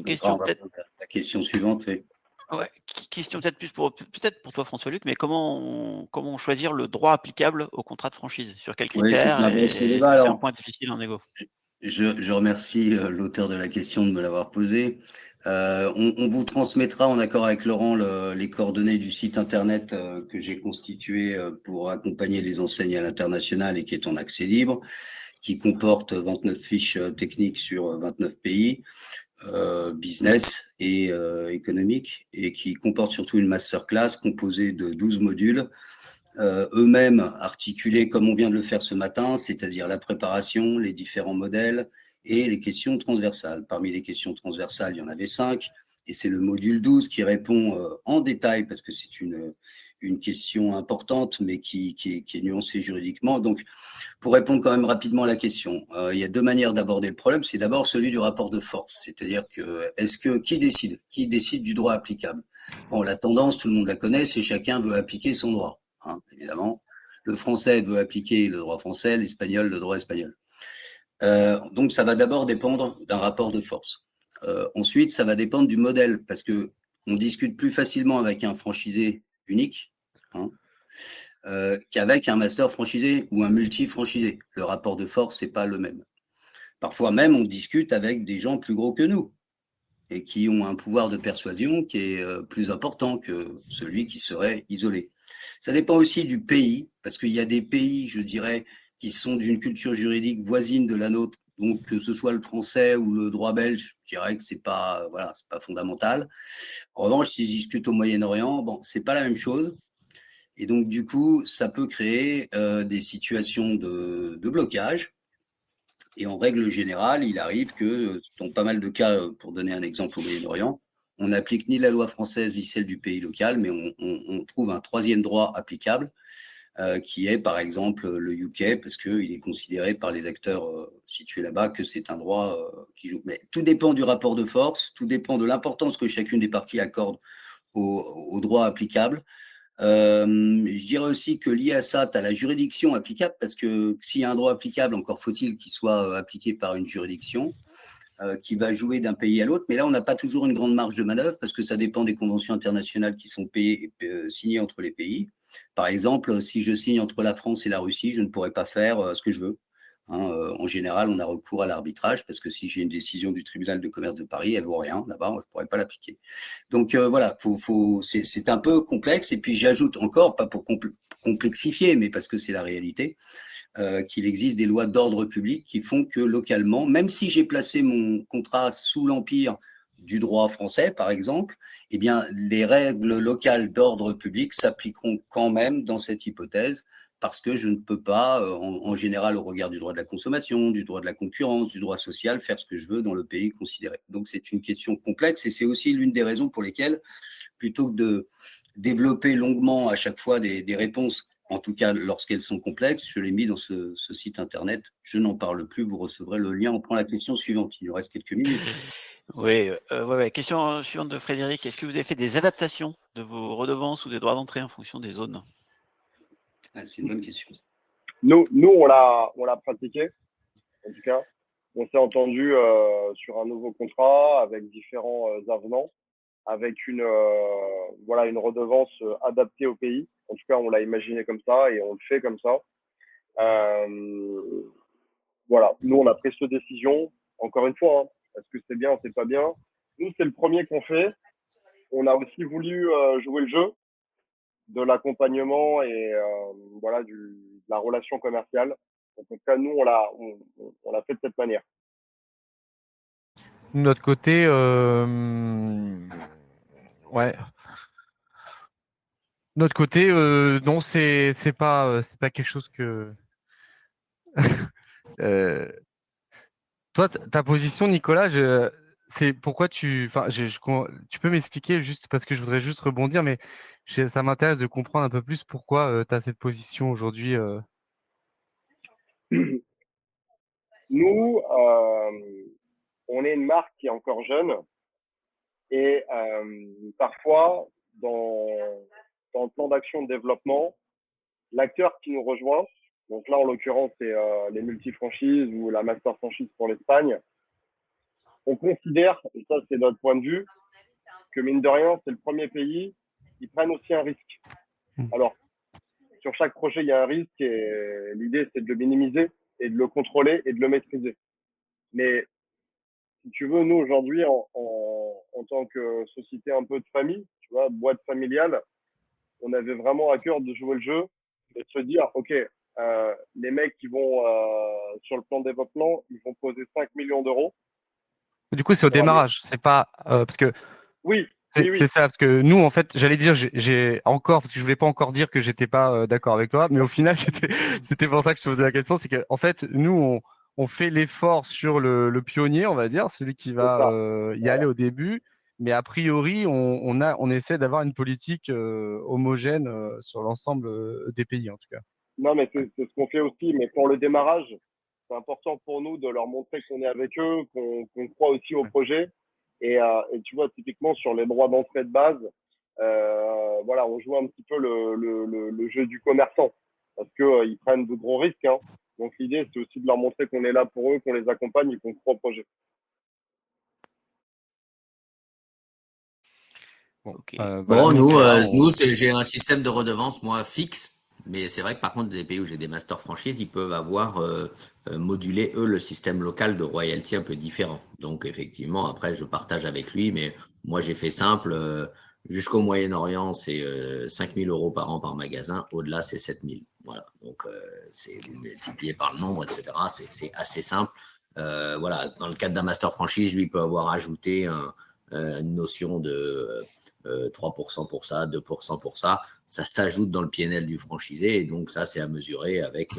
Speaker 1: question peut-être.
Speaker 5: La question suivante, oui.
Speaker 1: Ouais, question peut-être plus pour toi François-Luc, mais comment choisir le droit applicable au contrat de franchise? Sur quels critères? Est-ce que c'est un point difficile en négo?
Speaker 5: Je remercie l'auteur de la question de me l'avoir posée. On vous transmettra en accord avec Laurent les coordonnées du site internet que j'ai constitué pour accompagner les enseignes à l'international et qui est en accès libre, qui comporte 29 fiches techniques sur 29 pays. Business et économique, et qui comporte surtout une masterclass composée de 12 modules eux-mêmes articuler comme on vient de le faire ce matin, c'est-à-dire la préparation, les différents modèles et les questions transversales. Parmi les questions transversales, il y en avait 5, et c'est le module 12 qui répond en détail, parce que c'est une question importante, mais qui est nuancée juridiquement. Donc, pour répondre quand même rapidement à la question, il y a 2 manières d'aborder le problème. C'est d'abord celui du rapport de force, c'est-à-dire que qui décide du droit applicable? Bon, la tendance, tout le monde la connaît, c'est chacun veut appliquer son droit, hein, évidemment. Le français veut appliquer le droit français, l'espagnol le droit espagnol. Donc ça va d'abord dépendre d'un rapport de force. Ensuite, ça va dépendre du modèle, parce que on discute plus facilement avec un franchisé unique, hein, qu'avec un master franchisé ou un multi-franchisé. Le rapport de force n'est pas le même. Parfois même, on discute avec des gens plus gros que nous et qui ont un pouvoir de persuasion qui est plus important que celui qui serait isolé. Ça dépend aussi du pays, parce qu'il y a des pays, je dirais, qui sont d'une culture juridique voisine de la nôtre. Donc, que ce soit le français ou le droit belge, je dirais que c'est pas fondamental. En revanche, si je discute au Moyen-Orient, bon, c'est pas la même chose. Et donc, du coup, ça peut créer des situations de blocage. Et en règle générale, il arrive que, dans pas mal de cas, pour donner un exemple au Moyen-Orient, on n'applique ni la loi française ni celle du pays local, mais on trouve un troisième droit applicable, qui est par exemple le UK, parce qu'il est considéré par les acteurs situés là-bas que c'est un droit qui joue. Mais tout dépend du rapport de force, tout dépend de l'importance que chacune des parties accorde au droit applicable. Je dirais aussi que lié à ça, tu as la juridiction applicable, parce que s'il y a un droit applicable, encore faut-il qu'il soit appliqué par une juridiction qui va jouer d'un pays à l'autre. Mais là, on n'a pas toujours une grande marge de manœuvre, parce que ça dépend des conventions internationales qui sont signées entre les pays. Par exemple, si je signe entre la France et la Russie, je ne pourrais pas faire ce que je veux. Hein, en général, on a recours à l'arbitrage, parce que si j'ai une décision du tribunal de commerce de Paris, elle ne vaut rien là-bas, je ne pourrais pas l'appliquer. Donc voilà, c'est un peu complexe. Et puis j'ajoute encore, pas pour complexifier, mais parce que c'est la réalité, qu'il existe des lois d'ordre public qui font que localement, même si j'ai placé mon contrat sous l'empire du droit français, par exemple, eh bien, les règles locales d'ordre public s'appliqueront quand même dans cette hypothèse, parce que je ne peux pas, en général, au regard du droit de la consommation, du droit de la concurrence, du droit social, faire ce que je veux dans le pays considéré. Donc, c'est une question complexe, et c'est aussi l'une des raisons pour lesquelles, plutôt que de développer longuement à chaque fois des réponses, en tout cas lorsqu'elles sont complexes, je l'ai mis dans ce site internet. Je n'en parle plus, vous recevrez le lien. On prend la question suivante, il nous reste quelques minutes.
Speaker 1: Oui, ouais. Question suivante de Frédéric. Est-ce que vous avez fait des adaptations de vos redevances ou des droits d'entrée en fonction des zones?
Speaker 5: C'est une bonne question.
Speaker 2: Nous on l'a pratiqué, en tout cas. On s'est entendu sur un nouveau contrat avec différents avenants, avec une redevance adaptée au pays. En tout cas, on l'a imaginé comme ça et on le fait comme ça. Voilà, nous, on a pris cette décision. Encore une fois, hein, est-ce que c'est bien, c'est pas bien? Nous, c'est le premier qu'on fait. On a aussi voulu jouer le jeu de l'accompagnement et de la relation commerciale. Donc, en tout cas, nous, on l'a fait de cette manière.
Speaker 3: De notre côté, ouais. De notre côté, non, c'est pas quelque chose que. Toi, ta position, Nicolas, c'est pourquoi enfin, tu peux m'expliquer juste parce que je voudrais juste rebondir, mais ça m'intéresse de comprendre un peu plus pourquoi tu as cette position aujourd'hui.
Speaker 2: Nous, on est une marque qui est encore jeune et parfois, dans le plan d'action de développement, l'acteur qui nous rejoint, donc là, en l'occurrence, c'est les multi-franchises ou la master franchise pour l'Espagne, on considère, et ça, c'est notre point de vue, que mine de rien, c'est le premier pays, ils prennent aussi un risque. Alors, sur chaque projet, il y a un risque et l'idée, c'est de le minimiser et de le contrôler et de le maîtriser. Mais si tu veux, nous, aujourd'hui, en tant que société un peu de famille, tu vois, boîte familiale, on avait vraiment à cœur de jouer le jeu et de se dire, OK, les mecs qui vont sur le plan développement, ils vont poser 5 millions d'euros.
Speaker 3: Du coup, c'est au démarrage, c'est pas parce que.
Speaker 2: Oui,
Speaker 3: C'est ça, parce que nous, en fait, j'allais dire, j'ai encore, parce que je voulais pas encore dire que j'étais pas d'accord avec toi, mais au final, c'était pour ça que je te posais la question, c'est qu'en fait, nous, on fait l'effort sur le pionnier, on va dire, celui qui va y aller au début, mais a priori, on essaie d'avoir une politique homogène sur l'ensemble des pays, en tout cas.
Speaker 2: Non, mais c'est ce qu'on fait aussi. Mais pour le démarrage, c'est important pour nous de leur montrer qu'on est avec eux, qu'on croit aussi au projet. Et tu vois, typiquement, sur les droits d'entrée de base, voilà, on joue un petit peu le jeu du commerçant parce que ils prennent de gros risques. Hein. Donc, l'idée, c'est aussi de leur montrer qu'on est là pour eux, qu'on les accompagne et qu'on croit au projet.
Speaker 3: Bon,
Speaker 1: Ok.
Speaker 3: voilà,
Speaker 4: Bon,
Speaker 3: donc,
Speaker 4: nous j'ai un système de redevance, moi, fixe. Mais c'est vrai que par contre, des pays où j'ai des master franchises, ils peuvent avoir modulé, eux, le système local de royalty un peu différent. Donc, effectivement, après, je partage avec lui. Mais moi, j'ai fait simple. Jusqu'au Moyen-Orient, c'est 5 000 € par an par magasin. Au-delà, c'est 7 000. Voilà. Donc, c'est multiplié par le nombre, etc. C'est assez simple. Voilà. Dans le cadre d'un master franchise, lui, il peut avoir ajouté une notion de 3% pour ça, 2% pour ça. Ça s'ajoute dans le PNL du franchisé et donc ça, c'est à mesurer avec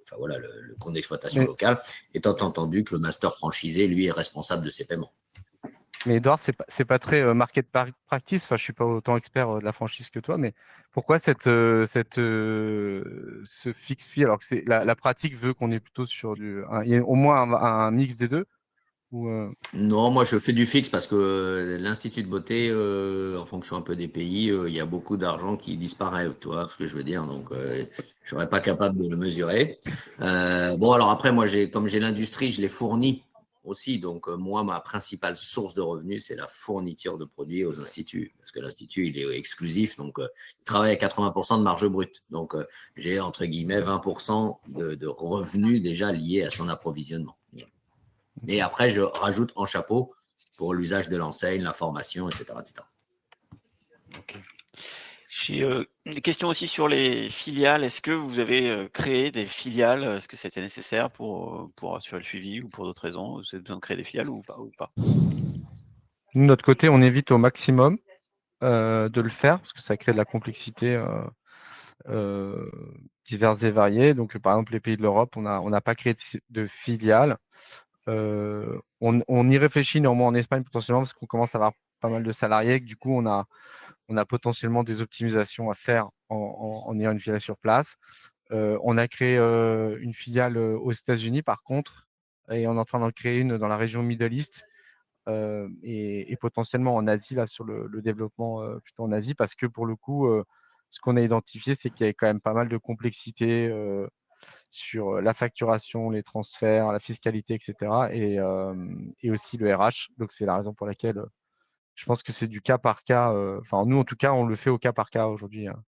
Speaker 4: enfin, voilà, le compte d'exploitation local, étant entendu que le master franchisé, lui, est responsable de ses paiements.
Speaker 3: Mais Edouard, c'est pas très market practice. Enfin, je suis pas autant expert de la franchise que toi, mais pourquoi ce fixe fee alors que c'est la pratique veut qu'on est plutôt sur il y a au moins un mix des deux ou
Speaker 4: Non, moi je fais du fixe parce que l'Institut de beauté, en fonction un peu des pays, il y a beaucoup d'argent qui disparaît, tu vois ce que je veux dire. Donc, je serais pas capable de le mesurer. Bon, alors après, moi, comme j'ai l'industrie, je les fournis aussi. Donc, moi, ma principale source de revenus, c'est la fourniture de produits aux instituts. Parce que l'institut, il est exclusif, donc il travaille à 80% de marge brute. Donc, j'ai entre guillemets 20% de revenus déjà liés à son approvisionnement. Et après, je rajoute en chapeau pour l'usage de l'enseigne, l'information, etc., etc.
Speaker 1: Ok. J'ai une question aussi sur les filiales. Est-ce que vous avez créé des filiales? Est-ce que c'était nécessaire pour assurer le suivi ou pour d'autres raisons? Vous avez besoin de créer des filiales ou pas?
Speaker 3: nous, de notre côté, on évite au maximum de le faire parce que ça crée de la complexité diverses et variées. Donc, par exemple, les pays de l'Europe, on n'a pas créé de filiales. On y réfléchit néanmoins en Espagne potentiellement parce qu'on commence à avoir pas mal de salariés. Du coup, on a potentiellement des optimisations à faire en ayant une filiale sur place. On a créé une filiale aux États-Unis par contre, et on est en train d'en créer une dans la région Middle East et potentiellement en Asie, là, sur le développement plutôt en Asie, parce que pour le coup, ce qu'on a identifié, c'est qu'il y avait quand même pas mal de complexité sur la facturation, les transferts, la fiscalité, etc. Et aussi le RH. Donc, c'est la raison pour laquelle je pense que c'est du cas par cas. Enfin, nous, en tout cas, on le fait au cas par cas aujourd'hui, hein,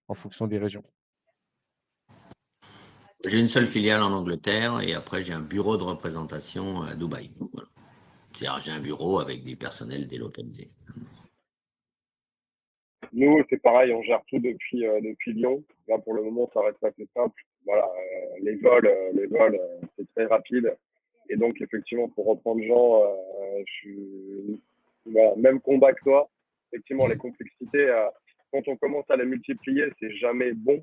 Speaker 3: en fonction des régions.
Speaker 4: J'ai une seule filiale en Angleterre et après, j'ai un bureau de représentation à Dubaï. Voilà. C'est-à-dire, j'ai un bureau avec des personnels délocalisés.
Speaker 2: Nous, c'est pareil, on gère tout depuis Lyon. Là, pour le moment, ça reste assez simple. Voilà, les vols, c'est très rapide. Et donc, effectivement, pour reprendre Jean, voilà, même combat que toi. Effectivement, les complexités, quand on commence à les multiplier, c'est jamais bon.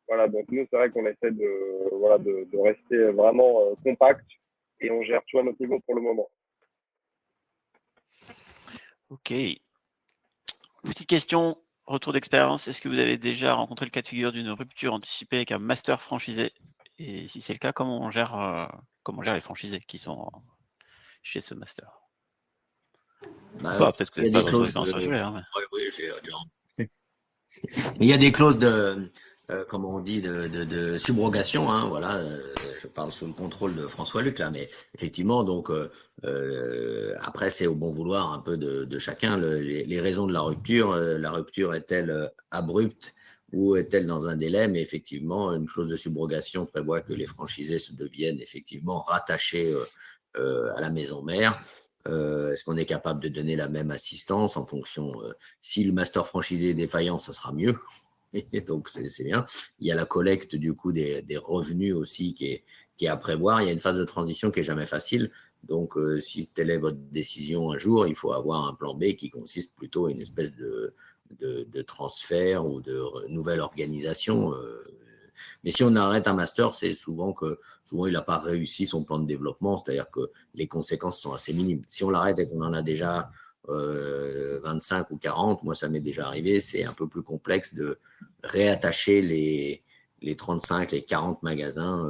Speaker 2: Voilà, donc nous, c'est vrai qu'on essaie de rester vraiment compact et on gère tout à notre niveau pour le moment.
Speaker 1: Ok. Petite question, retour d'expérience. Est-ce que vous avez déjà rencontré le cas de figure d'une rupture anticipée avec un master franchisé? Et si c'est le cas, comment on gère les franchisés qui sont chez ce master? Peut-être que vous n'avez pas votre expérience sur le sujet. Hein, mais...
Speaker 4: Oui, j'ai déjà. Il y a des clauses de, comment on dit, de subrogation. Hein, voilà, je parle sous le contrôle de François Luc là, mais effectivement, donc après c'est au bon vouloir un peu de chacun. Les raisons de la rupture est-elle abrupte ou est-elle dans un délai? Mais effectivement, une clause de subrogation prévoit que les franchisés se deviennent effectivement rattachés à la maison mère. Est-ce qu'on est capable de donner la même assistance en fonction si le master franchisé est défaillant, ça sera mieux. Et donc, c'est bien. Il y a la collecte du coup des revenus aussi qui est à prévoir. Il y a une phase de transition qui est jamais facile Donc, si telle est votre décision un jour, il faut avoir un plan B qui consiste plutôt à une espèce de transfert ou de nouvelle organisation. Mais si on arrête un master, c'est souvent il n'a pas réussi son plan de développement, c'est-à-dire que les conséquences sont assez minimes. Si on l'arrête et qu'on en a déjà 25 ou 40, moi ça m'est déjà arrivé, c'est un peu plus complexe de réattacher les 35, les 40 magasins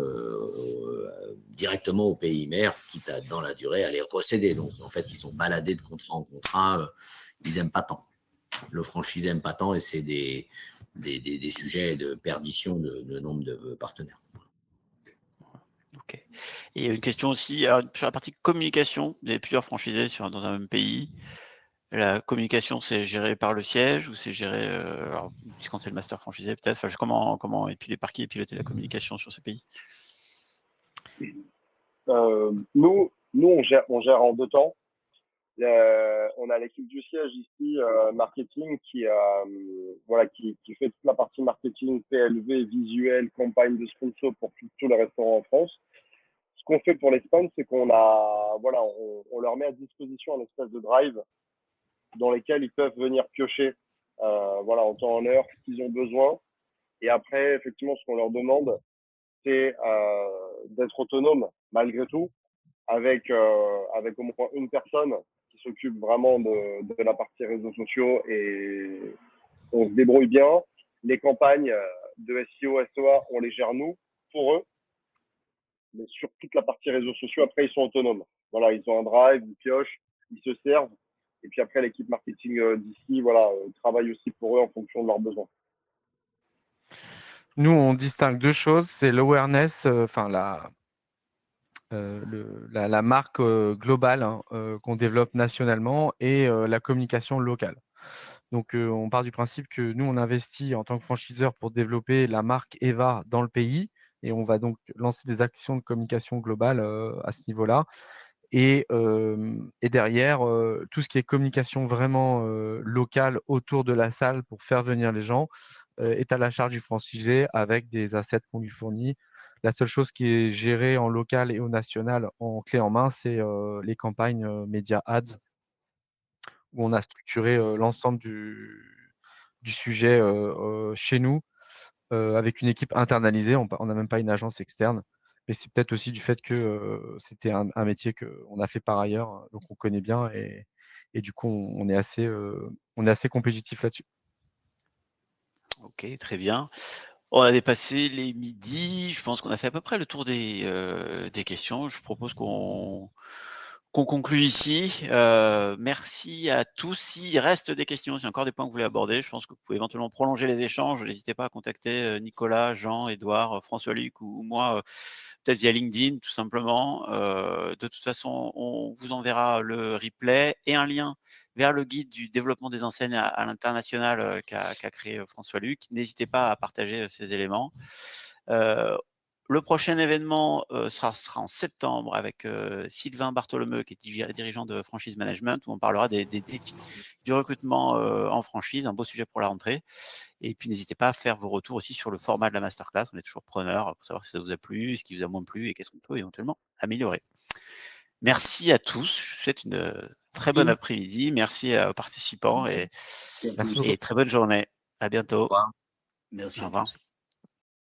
Speaker 4: directement au pays mère, quitte à, dans la durée, à les recéder. Donc, en fait, ils sont baladés de contrat en contrat, ils n'aiment pas tant. Le franchisé n'aime pas tant et c'est des sujets de perdition de nombre de partenaires.
Speaker 1: Ok. Et une question aussi, alors, sur la partie communication, il y a plusieurs franchisés dans un même pays. La communication, c'est géré par le siège ou c'est géré, alors, quand c'est le master franchisé peut-être, enfin, comment par qui est pilotée la communication sur ce pays?
Speaker 2: Nous, on gère en 2 temps. On a l'équipe du siège ici, marketing, qui fait toute la partie marketing, PLV, visuel, campagne de sponsor pour tous les restaurants en France. Ce qu'on fait pour l'Espagne, c'est on leur met à disposition un espèce de drive dans lesquels ils peuvent venir piocher, en temps en heure, ce qu'ils ont besoin. Et après, effectivement, ce qu'on leur demande, c'est d'être autonome malgré tout, avec au moins une personne qui s'occupe vraiment de la partie réseaux sociaux, et on se débrouille bien. Les campagnes de SEO, SEA, on les gère nous, pour eux. Mais sur toute la partie réseaux sociaux, après, ils sont autonomes. Voilà, ils ont un drive, ils piochent, ils se servent. Et puis après, l'équipe marketing d'ici, travaille aussi pour eux en fonction de leurs besoins.
Speaker 3: Nous, on distingue 2 choses, c'est l'awareness, la marque globale, hein, qu'on développe nationalement, et la communication locale. Donc, on part du principe que nous, on investit en tant que franchiseur pour développer la marque Eva dans le pays, et on va donc lancer des actions de communication globale à ce niveau-là. Et derrière, tout ce qui est communication vraiment locale autour de la salle pour faire venir les gens est à la charge du franchisé avec des assets qu'on lui fournit. La seule chose qui est gérée en local et au national en clé en main, c'est les campagnes médias ads, où on a structuré l'ensemble du sujet chez nous avec une équipe internalisée. On n'a même pas une agence externe. Mais c'est peut-être aussi du fait que c'était un métier qu'on a fait par ailleurs, donc on connaît bien, et du coup, on est assez compétitif là-dessus.
Speaker 1: Ok, très bien. On a dépassé les midis. Je pense qu'on a fait à peu près le tour des questions. Je propose qu'on conclue ici. Merci à tous. S'il reste des questions, s'il y a encore des points que vous voulez aborder, je pense que vous pouvez éventuellement prolonger les échanges. N'hésitez pas à contacter Nicolas, Jean, Édouard, François-Luc ou moi, peut-être via LinkedIn, tout simplement. De toute façon, on vous enverra le replay et un lien vers le guide du développement des enseignes à l'international qu'a créé François-Luc. N'hésitez pas à partager ces éléments. Le prochain événement sera en septembre avec Sylvain Bartholomeu, qui est dirigeant de Franchise Management, où on parlera des défis du recrutement en franchise, un beau sujet pour la rentrée. Et puis, n'hésitez pas à faire vos retours aussi sur le format de la masterclass. On est toujours preneur pour savoir si ça vous a plu, ce qui vous a moins plu et qu'est-ce qu'on peut éventuellement améliorer. Merci à tous. Je vous souhaite une très bonne après-midi. Merci aux participants et très bonne journée. À bientôt.
Speaker 5: Merci.
Speaker 1: Au revoir.